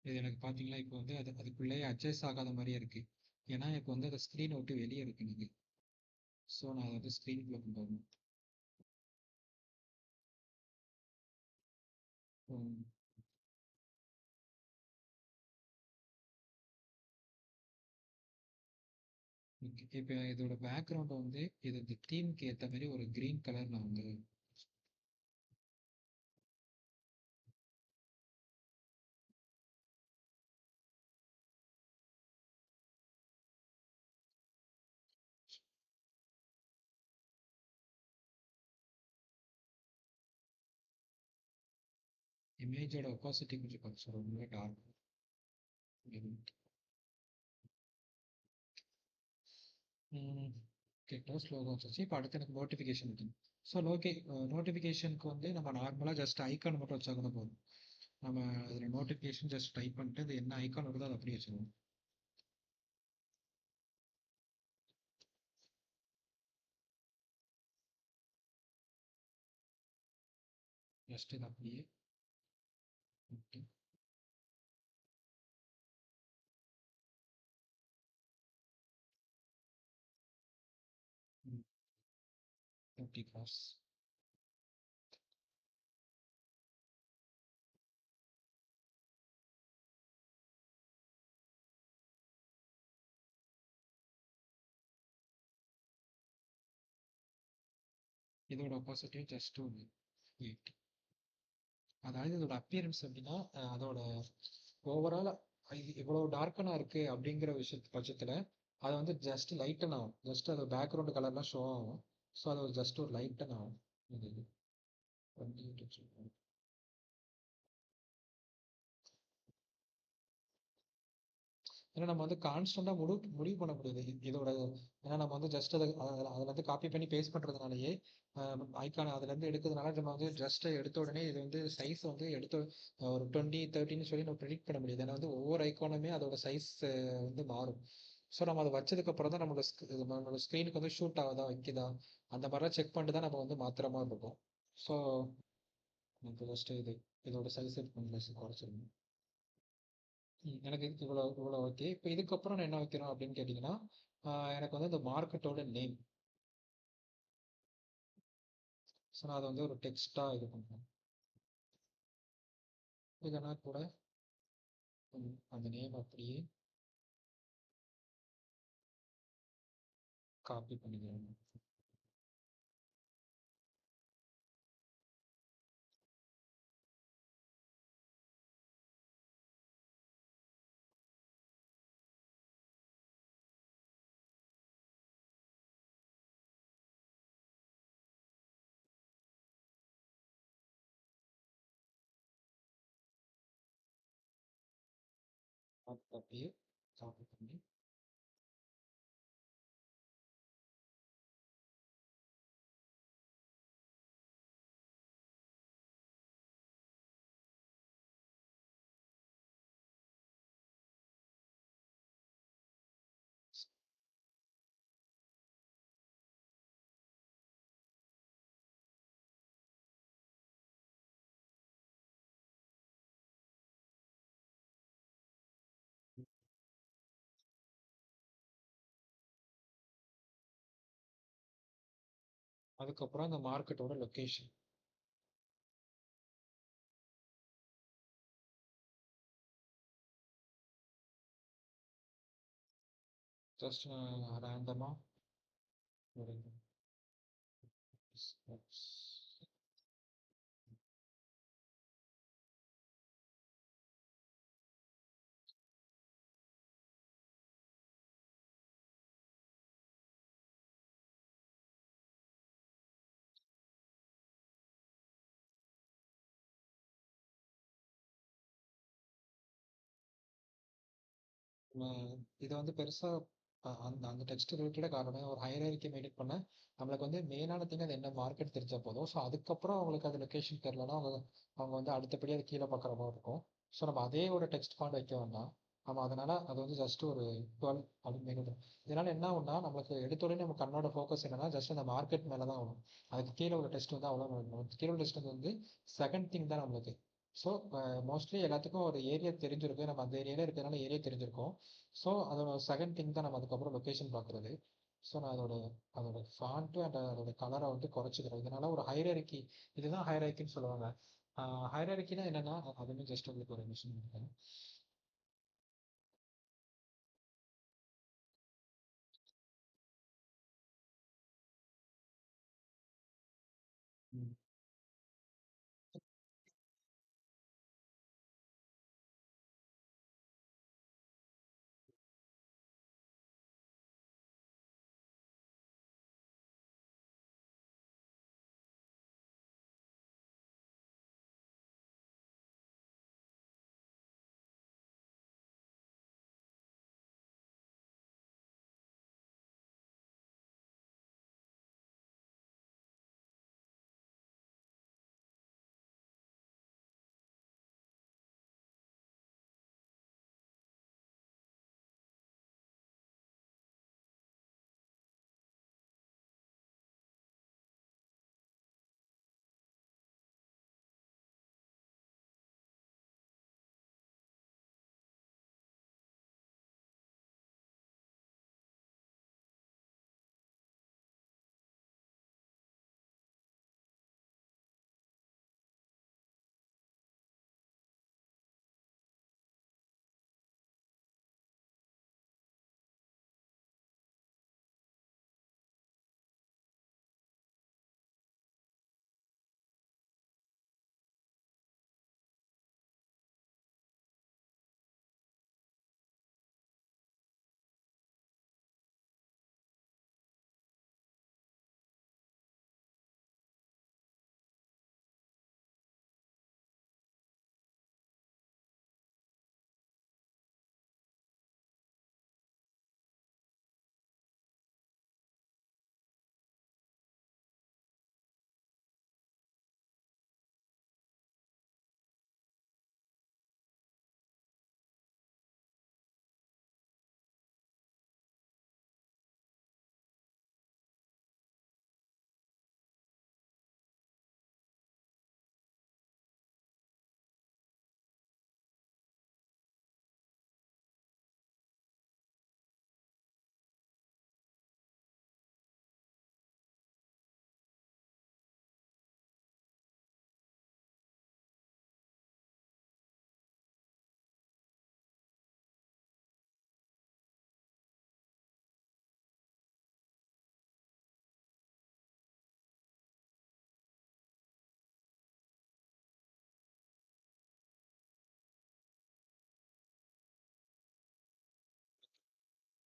இது எனக்கு பார்த்தீங்களா இப்போ வந்து அதுக்குள்ளேயே அட்ஜஸ்ட் ஆகாத மாதிரியே இருக்கு. ஏன்னா இப்போ வந்து அந்த ஸ்க்ரீனை விட்டு வெளியே இருக்கு எனக்கு. ஸோ நான் அதை வந்து ஸ்க்ரீனுக்குள்ளே கொண்டு வரணும். ம், ஓகே. இப்போ இதோட பேக்ரவுண்டை வந்து இது இந்த தீம்க்கு ஏற்ற மாதிரி ஒரு க்ரீன் கலர் நான் வந்து இமேஜோட ஒப்பாசிட்டி கொஞ்சம் குறைச்சி ரொம்ப டார்க். ஓகே, க்ளோஸ் லோகோ வச்சு இப்போ அடுத்து எனக்கு நோட்டிஃபிகேஷன் இருக்கு. ஸோ நோட்டிஃபிகேஷனுக்கு வந்து நம்ம நார்மலாக ஜஸ்ட் ஐக்கான் மட்டும் வச்சா கூட போதும். நம்ம அதில் நோட்டிஃபிகேஷன் ஜஸ்ட் டைப் பண்ணிட்டு அது என்ன ஐக்கான் வருதோ அதை அப்படியே வச்சுருவோம். ஜஸ்ட் இது அப்படியே. ஓகே. ம், 30 கிராஸ். இதோட ஒப்பாசிட்டியும் ஜஸ்ட் ஒரு 8. அதாவது இதோட அப்பியரன்ஸ் அப்படின்னா அதோட ஓவரால் இது இவ்வளோ டார்க்கனாக இருக்குது அப்படிங்கிற விஷயத்து பட்சத்தில் அதை வந்து ஜஸ்ட் லைட்டன் ஆகும். ஜஸ்ட் அது பேக்ரவுண்ட் கலர்லாம் ஷோ ஆகும். ஸோ அது ஒரு ஜஸ்ட் ஒரு லைட்டன் ஆகும். இது 28. ஏன்னா நம்ம வந்து கான்ஸ்டண்டாக முடிவு பண்ண முடியாது இதோட. ஏன்னா நம்ம வந்து ஜஸ்ட் அதில் வந்து காப்பி பண்ணி பேஸ்ட் பண்ணுறதுனாலயே ஐக்கான் அதுலேருந்து எடுக்கிறதுனால நம்ம வந்து ஜஸ்ட் எடுத்த உடனே இது வந்து சைஸ் வந்து எடுத்த ஒரு 20 30 சொல்லி நம்ம ப்ரெடிக்ட் பண்ண முடியாது. ஏன்னா வந்து ஒவ்வொரு ஐக்கானுமே அதோட சைஸ் வந்து மாறும். ஸோ நம்ம அதை வச்சதுக்கு அப்புறம் தான் நம்மளோட ஸ்க்ரீனுக்கு வந்து ஷூட் ஆகுதா வைக்குதா அந்த மாதிரிலாம் செக் பண்ணிட்டு தான் நம்ம வந்து மாத்திர மாதிரி இருக்கும். ஸோ இப்போ ஜஸ்ட் இதோட சைஸ் கொஞ்சம் குறைச்சிருங்க. எனக்கு இவ்வளோ இவ்வளோ ஓகே. இப்போ இதுக்கப்புறம் நான் என்ன வைக்கிறோம் அப்படின்னு கேட்டிங்கன்னா, எனக்கு வந்து இந்த மார்க்கெட்டோட நேம். ஸோ நான் அதை வந்து ஒரு டெக்ஸ்ட்டாக இது பண்ணுறேன். இல்லைன்னா கூட அந்த நேம் அப்படியே காப்பி பண்ணிக்கிறேன். அப்படியே காப்பி பண்ணி அதுக்கப்புறம் அந்த மார்க்கெட்டோட லொக்கேஷன். ஜஸ்ட் ரேண்டமாக ஒரு இத வந்து பெருசா அந்த அந்த டெக்ஸ்ட் ரிலேட்டடா காரணம் ஒரு ஹையரார்கி மெயின்டெயின் பண்ண நம்மளுக்கு வந்து மெயினான திங் அது என்ன மார்க்கெட் தெரிஞ்சா போதும். ஸோ அதுக்கப்புறம் அவங்களுக்கு அது லொகேஷன் தெரியலன்னா அவங்க அவங்க வந்து அடுத்தபடி அது கீழே பார்க்குற மாதிரி இருக்கும். ஸோ நம்ம அதே ஒரு டெக்ஸ்ட் ஃபாண்ட் வைக்க வேண்டாம். நம்ம அதனால அது வந்து ஜஸ்ட் ஒரு 12 அப்படின்னு மெயின்டைன். இதனால என்ன ஆகும்னா நம்மளுக்கு எடுத்த உடனே நம்ம கண்ணோட ஃபோக்கஸ் என்னன்னா ஜஸ்ட் அந்த மார்க்கெட் மேல தான் வரும். அதுக்கு கீழே உள்ள டெஸ்ட் வந்து அவ்வளோ கீழே உள்ள டெஸ்ட் வந்து செகண்ட் திங் தான் நம்மளுக்கு. ஸோ மோஸ்ட்லி எல்லாத்துக்கும் ஒரு ஏரியா தெரிஞ்சிருக்கு. நம்ம அந்த ஏரியால இருக்கிறதுனால ஏரியா தெரிஞ்சிருக்கும். ஸோ அதோட செகண்ட் திங் தான் நம்ம அதுக்கப்புறம் லொகேஷன் பார்க்குறது. ஸோ நான் அதோட அதோட ஃபாண்ட்டு அண்ட் அதோட கலரை வந்து குறைச்சிக்கிறேன். இதனால ஒரு ஹைரார்கி இதுதான் ஹைரார்கின்னு சொல்லுவாங்க. ஹைரார்கினா என்னன்னா அதுவுமே ஜஸ்ட் உங்களுக்கு ஒரு நிமிஷம் இருக்கேன். ம்.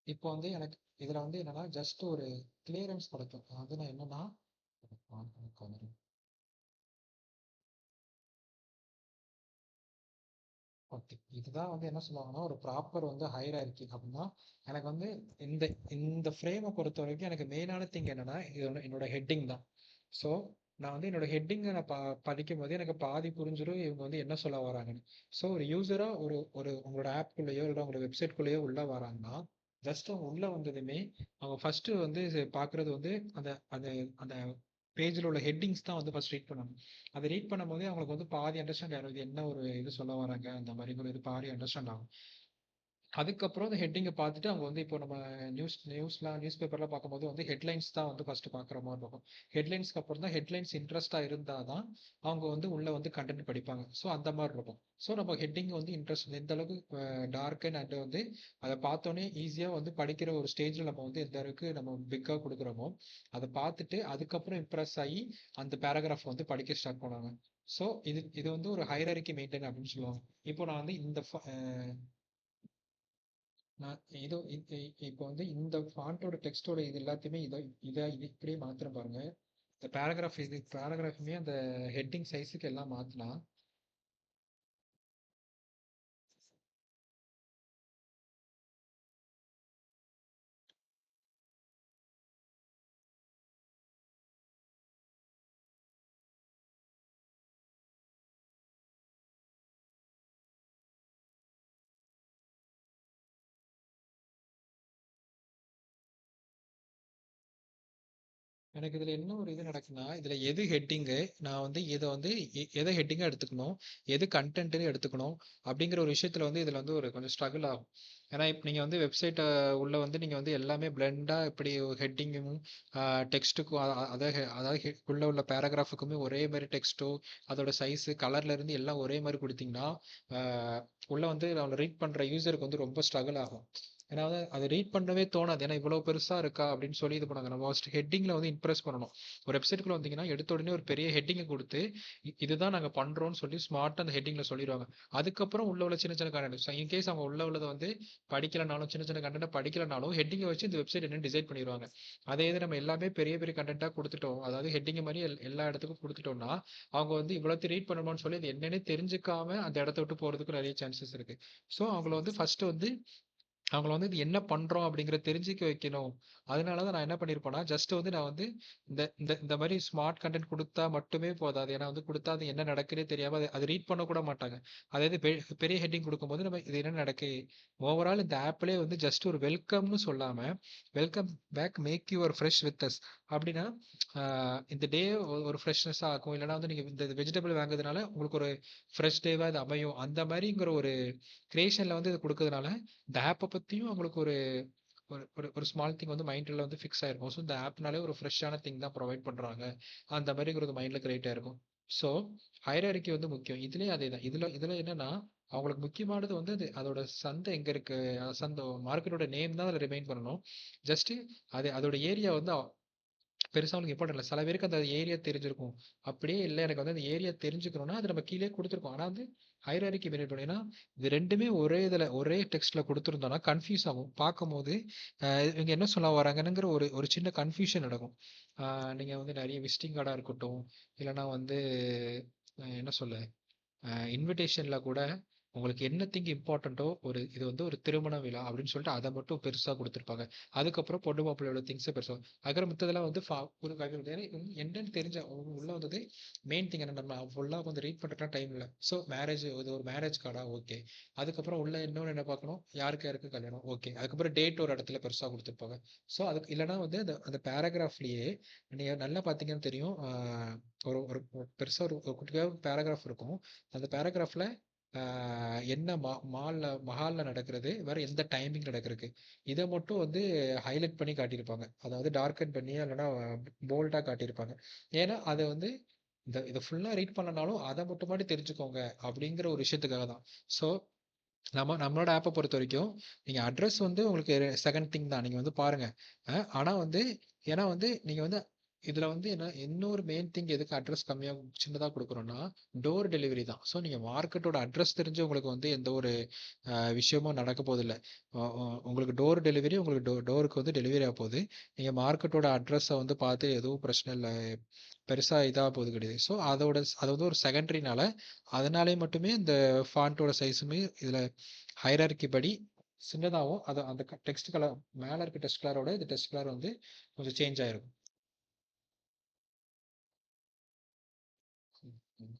இப்போ வந்து எனக்கு இதுல வந்து என்னன்னா ஜஸ்ட் ஒரு கிளியரன்ஸ் கிடைக்கும். அது நான் என்னன்னா ஓகே. இதுதான் வந்து என்ன சொல்லுவாங்கன்னா, ஒரு ப்ராப்பர் வந்து ஹைரார்கி அப்படின்னா, எனக்கு வந்து இந்த இந்த ஃப்ரேம பொறுத்தவரைக்கும் எனக்கு மெயினான திங் என்னன்னா, இது வந்து என்னோட ஹெட்டிங் தான். ஸோ, நான் வந்து என்னோட ஹெட்டிங்க நான் படிக்கும்போதே எனக்கு பாதி புரிஞ்சிரும் இவங்க வந்து என்ன சொல்ல வராங்கன்னு. ஸோ, ஒரு யூசரா ஒரு ஒரு உங்களோட ஆப்க்குள்ளேயோ, இல்ல உங்களோட வெப்சைட்குள்ளேயோ உள்ள வராங்கன்னா, ஜஸ்ட் அவங்க உள்ள வந்ததுமே, அவங்க ஃபர்ஸ்ட்டு வந்து பார்க்குறது வந்து அந்த அந்த அந்த பேஜ்ல உள்ள ஹெட்டிங்ஸ் தான் வந்து ஃபர்ஸ்ட் ரீட் பண்ணணும். அத ரீட் பண்ணும்போதே அவங்களுக்கு வந்து பாதி அண்டர்ஸ்டாண்ட் ஆயிரும். இது என்ன ஒரு இது சொல்ல வராங்க, அந்த மாரி ஒரு இது பாதி அண்டர்ஸ்டாண்ட் ஆகும். அதுக்கப்புறம் அந்த ஹெட்டிங்க பார்த்துட்டு அவங்க வந்து இப்போ நம்ம நியூஸ் பேப்பர்லாம் பார்க்கும்போது வந்து ஹெட்லைன்ஸ் தான் வந்து ஃபர்ஸ்ட் பார்க்குற மாரி இருக்கும். ஹெட்லைன்ஸ்க்கு அப்புறம் தான் ஹெட்லைன்ஸ் இன்ட்ரெஸ்ட்டா இருந்தா தான் அவங்க வந்து உள்ள வந்து கன்டென்ட் படிப்பாங்க. ஸோ அந்த மாரி இருக்கும். ஸோ நம்ம ஹெட்டிங் வந்து இன்ட்ரெஸ்ட் எந்த அளவுக்கு டார்க் அண்ட் வந்து அத பார்த்தோனே ஈஸியா வந்து படிக்கிற ஒரு ஸ்டேஜ்ல நம்ம வந்து எந்த அளவுக்கு நம்ம பிக்கா குடுக்குறோமோ, அத பார்த்துட்டு அதுக்கப்புறம் இம்ப்ரெஸ் ஆயி அந்த பேராகிராஃப் வந்து படிக்க ஸ்டார்ட் பண்ணுவாங்க. ஸோ இது இது வந்து ஒரு ஹைரார்கி மெயின்டெயின் அப்படின்னு சொல்லுவாங்க. இப்போ நான் வந்து இந்த நான் இதோ இப்போ வந்து இந்த ஃபாண்ட்டோட டெக்ஸ்ட்டோட இது எல்லாத்தையுமே இது இப்படியே மாத்துறேன் பாருங்க. இந்த பேராகிராஃபுமே அந்த ஹெட்டிங் சைஸுக்கு எல்லாம் மாத்துனா எனக்கு இதுல என்ன ஒரு இது நடக்குன்னா, இதுல எது ஹெட்டிங்கு, நான் வந்து இத வந்து எத ஹெட்டிங்கா எடுத்துக்கணும், எது கன்டென்ட்ன்னு எடுத்துக்கணும், அப்படிங்கிற ஒரு விஷயத்துல வந்து இதுல வந்து ஒரு கொஞ்சம் ஸ்ட்ரகிள் ஆகும். ஏன்னா, இப்ப நீங்க வந்து வெப்சைட்ட உள்ள வந்து நீங்க வந்து எல்லாமே பிளெண்டா இப்படி டெக்ஸ்ட்டுக்கும் டெக்ஸ்ட்டுக்கும் அதாவது உள்ள உள்ள பேராகிராஃபுக்குமே ஒரே மாரி டெக்ஸ்ட்டோ, அதோட சைஸு, கலர்ல இருந்து எல்லாம் ஒரே மாரி குடுத்தீங்கன்னா, ஆ உள்ள வந்து அவன ரீட் பண்ற யூசருக்கு வந்து ரொம்ப ஸ்ட்ரகிள் ஆகும். ஏன்னா வந்து அத ரீட் பண்ணவே தோணாது. ஏன்னா இவ்வளோ பெருசா இருக்கா அப்படின்னு சொல்லி இது பண்ணாங்க. நம்ம ஃபர்ஸ்ட் ஹெட்டிங்ல வந்து இம்ப்ரெஸ் பண்ணணும். ஒரு வெப்சைட்குள்ள வந்தீங்கன்னா, எடுத்த உடனே ஒரு பெரிய ஹெட்டிங்க குடுத்து, இதுதான் நாங்க பண்றோம்னு சொல்லி ஸ்மார்ட்டா அந்த ஹெட்டிங்ல சொல்லிருவாங்க. அதுக்கப்புறம் உள்ள உள்ள சின்ன சின்ன கன்டென்ட் இன்கேஸ் அவங்க உள்ள உள்ளத வந்து படிக்கலனாலும், சின்ன சின்ன கன்டென்ட்ட படிக்கலனாலும், ஹெட்டிங்க வச்சு இந்த வெப்சைட் என்னன்னு டிசைட் பண்ணிருவாங்க. அதே இது நம்ம எல்லாமே பெரிய பெரிய கன்டென்ட்டா குடுத்துட்டோம். அதாவது ஹெட்டிங் மாரி எல்லா இடத்துக்கும் குடுத்துட்டோம்னா, அவங்க வந்து இவ்வளத்தையும் ரீட் பண்ணணுமான்னு சொல்லி அது என்னன்னே தெரிஞ்சுக்காம அந்த இடத்த விட்டு போறதுக்கு நெறைய சான்சஸ் இருக்கு. ஸோ அவங்கள வந்து ஃபர்ஸ்ட் வந்து அவங்கள வந்து இது என்ன பண்றோம் அப்படிங்கிறத தெரிஞ்சுக்க வைக்கணும். அதனால தான் நான் என்ன பண்ணியிருப்பேன்னா, ஜஸ்ட் வந்து நான் வந்து இந்த இந்த இந்த மாரி ஸ்மார்ட் கன்டென்ட் குடுத்தா மட்டுமே போதாது. ஏன்னா வந்து குடுத்தா அது என்ன நடக்குன்னே தெரியாம அது ரீட் பண்ண கூட மாட்டாங்க. அதாவது பெரிய ஹெட்டிங் குடுக்கும்போது நம்ம இது என்ன நடக்கு? ஓவரால் இந்த ஆப்லயே வந்து ஜஸ்ட் ஒரு வெல்கம்னு சொல்லாம, welcome back make your fresh with us அப்படின்னா, அ இந்த டே ஒரு ஃப்ரெஷ்னஸா ஆக்கும். இல்லன்னா வந்து நீங்க இந்த வெஜிடபிள் வாங்குறதுனால உங்களுக்கு ஒரு ஃப்ரெஷ் டேவா இது அமையும். அந்த மாரிங்கிற ஒரு கிரியேஷன்ல வந்து இது குடுக்கறதுனால, இந்த ஆப்ப பத்தியும் அவங்களுக்கு ஒரு ஒரு ஒரு ஒரு ஸ்மால் திங் வந்து மைண்ட்ல வந்து ஃபிக்ஸ் ஆயிருக்கும். ஸோ இந்த ஆப்னாலே ஒரு ஃப்ரெஷ்ஷான திங் தான் ப்ரொவைட் பண்றாங்க. அந்த மாரிங்கிறது மைண்ட்ல கிரியேட் ஆயிருக்கும். ஸோ ஹைரார்கி வந்து முக்கியம். இதுலயும் அதேதான். இதுல என்னன்னா, அவங்களுக்கு முக்கியமானது வந்து அதோட சந்தை எங்க இருக்கு? சந்தை மார்க்கெட்டோட நேம் தான் அதுல ரிமைன் பண்ணணும். ஜஸ்ட் அதோட ஏரியா வந்து பெருசா அவனுக்கு இம்பார்ட்டன்ட் இல்ல. சில பேருக்கு அந்த ஏரியா தெரிஞ்சிருக்கும். அப்படியே இல்ல எனக்கு வந்து அந்த ஏரியா தெரிஞ்சுக்கணும்னா, அது நம்ம கீழயே குடுத்துருக்கோம். ஆனா வந்து ஹைரார்கி மெயின்டெயின் பண்ணணும். ஏன்னா, இது 2மே ஒரே இதுல ஒரே டெக்ஸ்ட்ல குடுத்திருந்தோம்னா கன்ஃப்யூஸ் ஆகும். பார்க்கும்போது இவங்க என்ன சொல்ல வராங்கங்கிற ஒரு ஒரு சின்ன கன்ஃப்யூஷன் நடக்கும். அ நீங்க வந்து நெறைய விசிட்டிங் கார்டா இருக்கட்டும், இல்லன்னா வந்து என்ன சொல்ல இன்விடேஷன்ல கூட உங்களுக்கு என்ன திங் இம்பார்ட்டன்ட்டோ இது வந்து ஒரு திருமண விழா அப்படின்னு சொல்லிட்டு அதை மட்டும் பெருசா கொடுத்துருப்பாங்க. அதுக்கப்புறம் பொண்ணு மாப்பிள்ளையோட திங்ஸை பெருசா அதுக்கப்புறம் மித்ததெல்லாம் வந்து ஒரு என்னன்னு தெரிஞ்ச அவங்க உள்ள வந்தது மெயின் திங் என்ன நம்ம ஃபுல்லாக வந்து ரீட் பண்ணுறதுலாம் டைம் இல்லை. ஸோ மேரேஜ் இது ஒரு மேரேஜ் கார்டா ஓகே. அதுக்கப்புறம் உள்ள இன்னொன்று என்ன பார்க்கணும், யாருக்கு யாருக்கு கல்யாணம் ஓகே. அதுக்கப்புறம் டேட் ஒரு இடத்துல பெருசாக கொடுத்துருப்பாங்க. ஸோ அதுக்கு இல்லைன்னா வந்து அந்த அந்த பேராகிராஃப்லேயே நீங்கள் நல்லா பார்த்தீங்கன்னு தெரியும். ஒரு ஒரு பெருசாக ஒரு குட்டியாக பேராகிராஃப் இருக்கும். அந்த பேராகிராஃப்ல என்ன மஹால்ல நடக்கிறது, வேற எந்த டைமிங் நடக்குருக்கு. இத மட்டும் வந்து ஹைலைட் பண்ணி காட்டியிருப்பாங்க. அதாவது டார்க்கன் பண்ணி இல்லன்னா போல்டா காட்டியிருப்பாங்க. ஏன்னா, அத வந்து இத ஃபுல்லா ரீட் பண்ணலனாலும், அத மட்டுமாவது தெரிஞ்சுக்கோங்க அப்படிங்கிற ஒரு விஷயத்துக்காக தான். ஸோ, நம்மளோட ஆப்ப பொறுத்தவரைக்கும், நீங்க அட்ரஸ் வந்து உங்களுக்கு செகண்ட் திங் தான். நீங்க வந்து பாருங்க. ஆனா வந்து ஏன்னா வந்து நீங்க வந்து இதுல வந்து இன்னொரு மெயின் திங் எதுக்கு அட்ரஸ் கம்மியா சின்னதா குடுக்குறோம்னா, டோர் டெலிவரி தான். ஸோ நீங்க மார்க்கெட்டோட அட்ரஸ் தெரிஞ்சு உங்களுக்கு வந்து எந்த ஒரு விஷயமும் நடக்க போதில்ல. அ அ உங்களுக்கு டோர் டெலிவரி உங்களுக்கு டோருக்கு வந்து டெலிவரி ஆகப்போகுது. நீங்க மார்க்கெட்டோட அட்ரஸ வந்து பார்த்து எதுவும் பிரச்சனை இல்ல. பெருசா இதா போது கிடையாது. ஸோ அது வந்து ஒரு செகண்டரினால, அதனாலேயே மட்டுமே இந்த ஃபாண்ட்டோட சைஸுமே இதுல ஹைரார்கி படி சின்னதாவும், அந்த டெக்ஸ்ட் கலர் மேல இருக்க டெக்ஸ்ட் கலரோட இந்த டெக்ஸ்ட் கலர் வந்து கொஞ்சம் சேஞ்ச் ஆயிருக்கும். ம், ம்.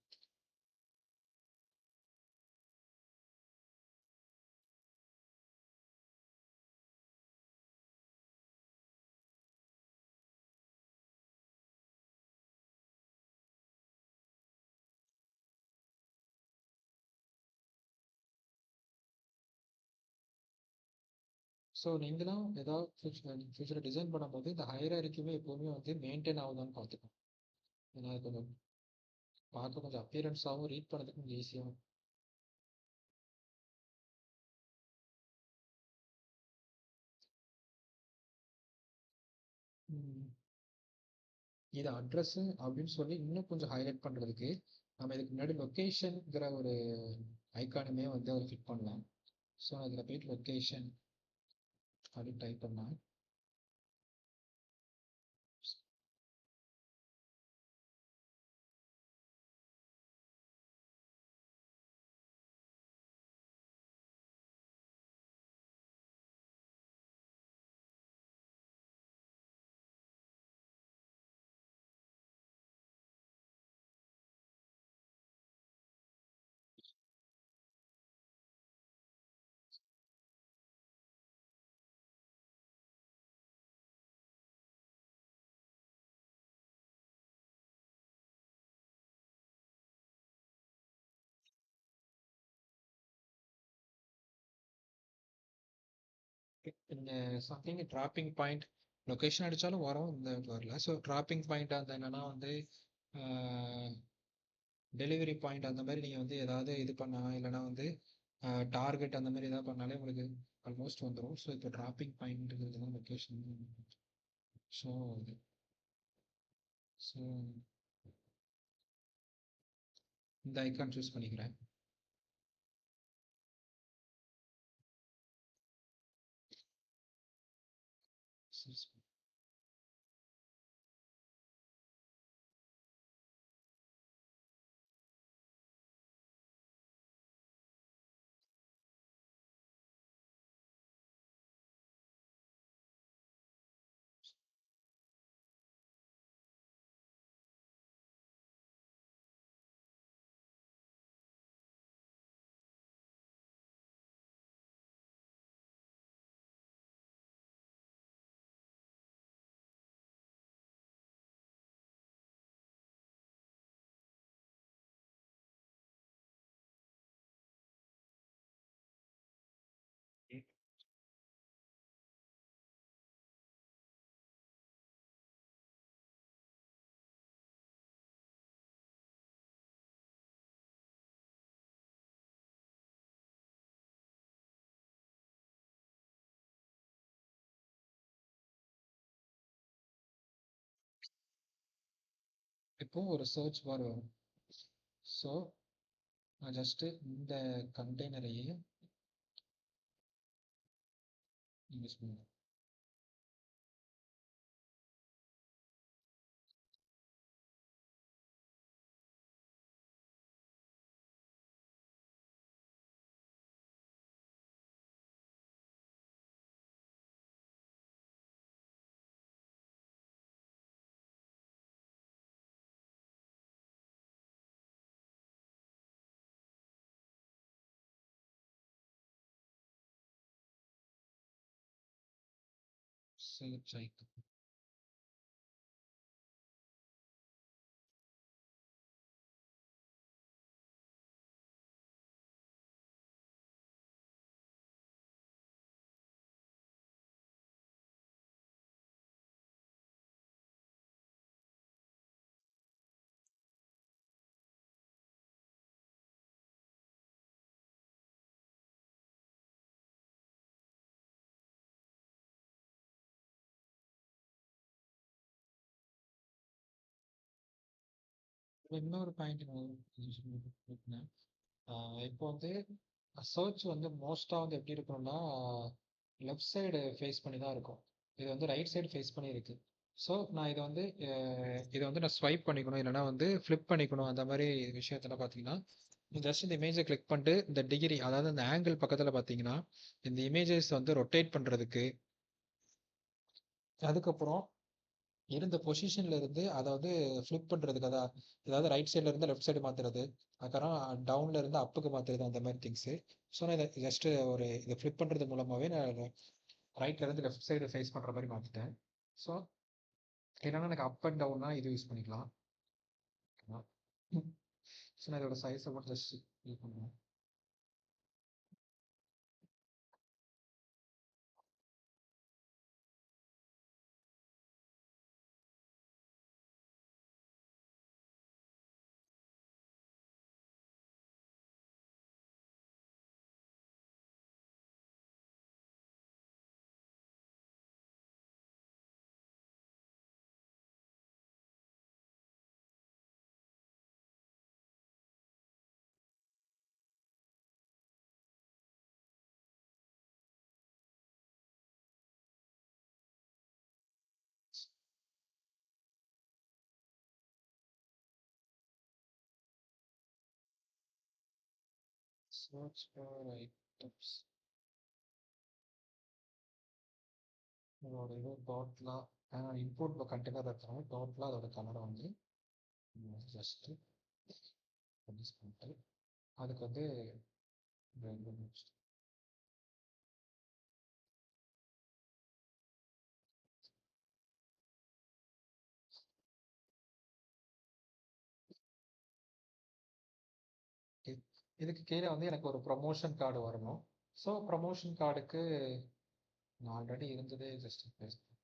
ஸோ நீங்களும் ஏதாவது ஃபியூச்சர்ல டிசைன் பண்ணும்போது இந்த ஹைரார்கியுமே எப்பவுமே வந்து மெயின்டெயின் ஆகுதான்னு பார்த்துக்கணும். ஏன்னா அது கொஞ்சம் பார்க்க கொஞ்சம் அப்பியரன்ஸாவும் ரீட் பண்ணதுக்கு கொஞ்சம் ஈஸியாவும். ம். இது அட்ரஸ் அப்படின்னு சொல்லி இன்னும் கொஞ்சம் ஹைலைட் பண்றதுக்கு நம்ம இதுக்கு முன்னாடி லொகேஷன்ங்கிற ஒரு ஐகானுமே வந்து அதை ஃபிட் பண்ணலாம். ஸோ அதில் போயிட்டு லொகேஷன் அப்படின்னு டைப் பண்ணா இந்த சம்திங் டிராப்பிங் பாயிண்ட் லொகேஷன் அடிச்சாலும் வரும், இந்த வரல. ஸோ டிராப்பிங் பாயிண்ட் அந்த என்னன்னா வந்து டெலிவரி பாயிண்ட் அந்த மாதிரி நீங்கள் வந்து ஏதாவது இது பண்ணலாம், இல்லைனா வந்து டார்கெட் அந்த மாதிரி ஏதாவது பண்ணாலே உங்களுக்கு ஆல்மோஸ்ட் வந்துடும். ஸோ இப்போ டிராப்பிங் பாயிண்ட்டுங்கிறது தான் லொக்கேஷன். ஸோ இது ஸோ இந்த ஐக்கான் சூஸ் பண்ணிக்கிறேன். இப்போ ஒரு சர்ச் பார் வரும். ஸோ நான் ஜஸ்ட்டு இந்த கண்டெய்னரையே யூஸ் பண்ணுவேன். Search icon. இன்னொரு பாயிண்ட் நான் இப்போ வந்து சர்ச் வந்து மோஸ்ட்டாக வந்து எப்படி இருக்கணும்னா லெஃப்ட் சைடு ஃபேஸ் பண்ணி தான் இருக்கும். இது வந்து ரைட் சைடு ஃபேஸ் பண்ணி இருக்கு. ஸோ நான் இதை வந்து நான் ஸ்வைப் பண்ணிக்கணும், இல்லைனா வந்து ஃப்ளிப் பண்ணிக்கணும். அந்த மாதிரி விஷயத்தெல்லாம் பார்த்தீங்கன்னா ஜஸ்ட் இந்த இமேஜை கிளிக் பண்ணிட்டு இந்த டிகிரி, அதாவது இந்த ஆங்கிள் பக்கத்தில் பார்த்தீங்கன்னா இந்த இமேஜஸ் வந்து ரொட்டேட் பண்ணுறதுக்கு, அதுக்கப்புறம் இருந்த பொசிஷன்ல இருந்து அதாவது ஃப்ளிப் பண்ணுறதுக்கு, அதாவது ரைட் சைடில் இருந்து லெஃப்ட் சைடு மாற்றுறது, அதுக்கப்புறம் டவுன்ல இருந்து அப்புக்கு மாற்றுறது, அந்த மாதிரி திங்ஸு. ஸோ நான் இதை ஜஸ்ட் இதை ஃப்ளிப் பண்ணுறது மூலமாகவே நான் ரைட்ல இருந்து லெஃப்ட் சைடு ஃபேஸ் பண்ணுற மாதிரி மாற்றிட்டேன். ஸோ என்னன்னா எனக்கு அப் அண்ட் டவுன்னா இது யூஸ் பண்ணிக்கலாம். ஸோ நான் இதோட சைஸை மட்டும் ஜஸ்ட் இது பண்ணுவேன். சர்ச் ஃபார் ஐட்டம்ஸ் இதோட இது டோட்டலாக இம்போர்ட் கண்டெய்னர் இருக்கிறாங்க. டோட்டலாக அதோட கலரை வந்து ஜஸ்ட்டு ரிலீஸ் பண்ணிட்டு அதுக்கு வந்து இதுக்கு கீழே வந்து எனக்கு ஒரு ப்ரொமோஷன் கார்டு வரணும். ஸோ ப்ரொமோஷன் கார்டுக்கு ஆல்ரெடி இருந்ததே ஜஸ்ட் பேசுறேன்.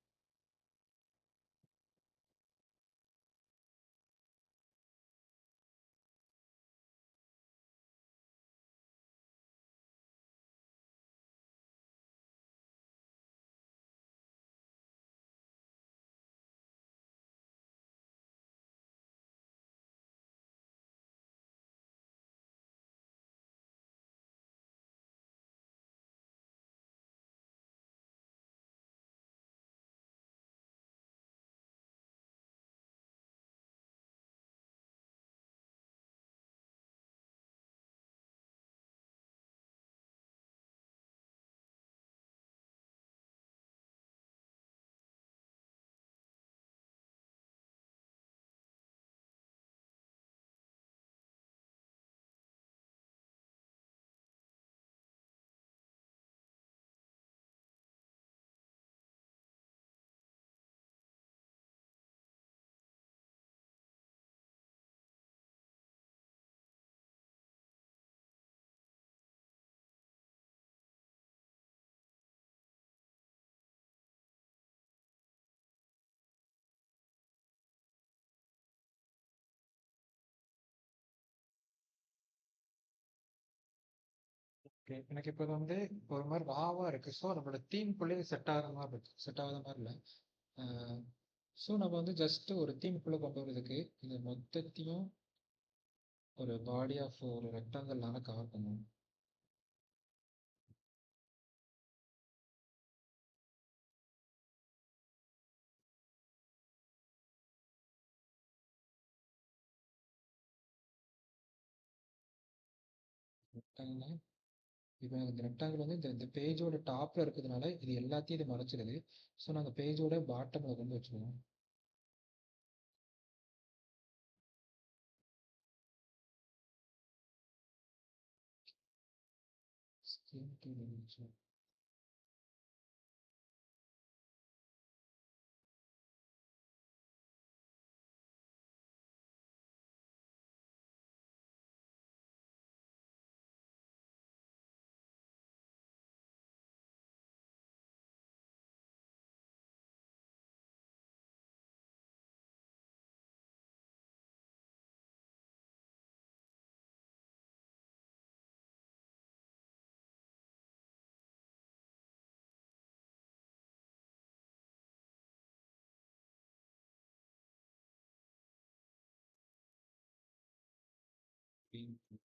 ஓகே, எனக்கு இப்போ வந்து ஒரு மாதிரி ராவா இருக்கு. ஸோ நம்மளோட தீம்குள்ளேயே செட் ஆகிற மாதிரி இருக்கு, செட் ஆகாத மாதிரி இல்லை. ஸோ நம்ம வந்து ஜஸ்ட் ஒரு தீம்குள்ளே கொண்டு வரதுக்கு இது மொத்தத்தையும் ஒரு பாடி ஆஃப் ஒரு ரெக்டாங்கல்னால கவர் பண்ணுவோம். ரெக்டாங்கிள் இப்போ எனக்கு இந்த ரெக்டாங்கிள் வந்து இந்த பேஜோட டாப்ல இருக்கிறதுனால இது எல்லாத்தையும் இது மறைச்சிடுது. ஸோ நாங்கள் பேஜோட பாட்டமில் கொண்டு வச்சுருவோம். Screen to screen to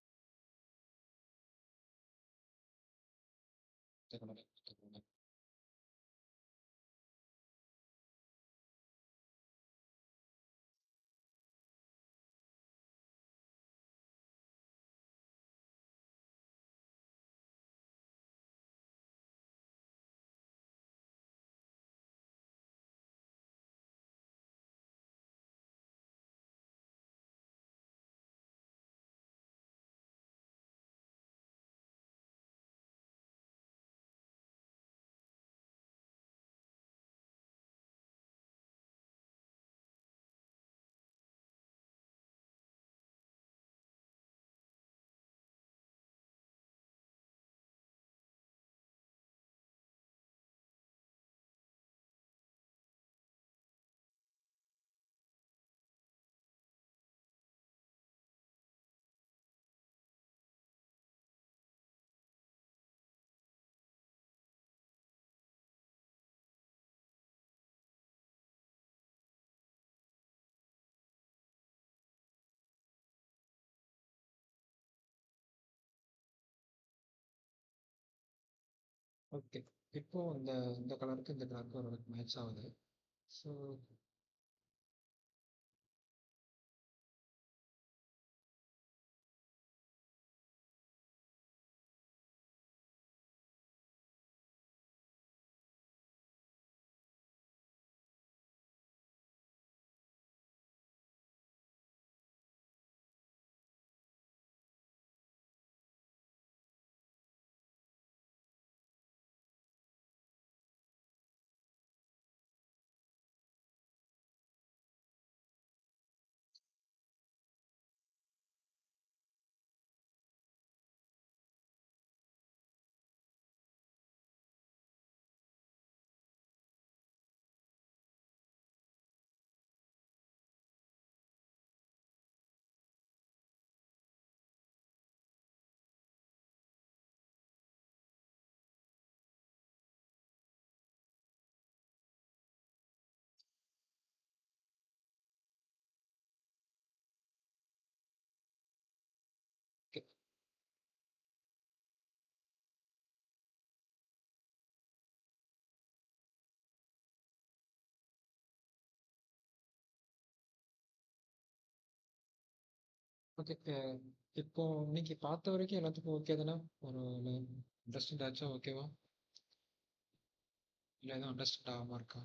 okay. இப்போ இந்த இந்த கலருக்கு இந்த கலருக்கு ஓரளவுக்கு மேட்ச் ஆகுது. So okay. இப்போ இன்னைக்கு பார்த்த வரைக்கும் எல்லாத்துக்கும் ஓகே தானே? ஒரு அண்டர்ஸ்டாண்ட் ஆச்சா? ஓகேவா? இல்லை எதுவும் அண்டர்ஸ்டாண்ட் ஆகாம இருக்கா?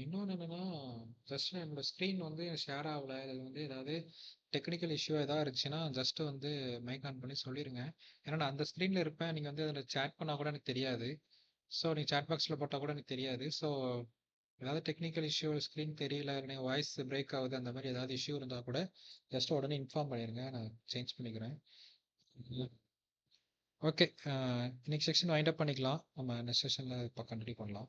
இன்னொன்று என்னன்னா, ஜஸ்ட் என்னோட ஸ்க்ரீன் வந்து ஷேர் ஆகல. இது வந்து ஏதாவது டெக்னிக்கல் இஷ்யூ ஏதாவது இருந்துச்சுன்னா ஜஸ்ட் வந்து மைக் ஆன் பண்ணி சொல்லிடுங்க. ஏன்னா நான் அந்த ஸ்க்ரீனில் இருப்பேன். நீங்கள் வந்து அதில் சேட் பண்ணால் கூட எனக்கு தெரியாது. ஸோ நீங்கள் சேட் பாக்ஸில் போட்டால் கூட எனக்கு தெரியாது. ஸோ ஏதாவது டெக்னிக்கல் இஷ்யூ, ஸ்க்ரீன் தெரியல, எனக்கு வாய்ஸ் பிரேக் ஆகுது, அந்த மாதிரி ஏதாவது இஷ்யூ இருந்தால் கூட ஜஸ்ட் உடனே இன்ஃபார்ம் பண்ணிடுங்க. நான் சேஞ்ச் பண்ணிக்கிறேன். ஓகே. இன்னைக்கு செக்ஷன் வைண்ட் அப் பண்ணிக்கலாம். நம்ம நெக்ஸ்ட் செஷனில் இப்போ கண்டினியூ பண்ணலாம்.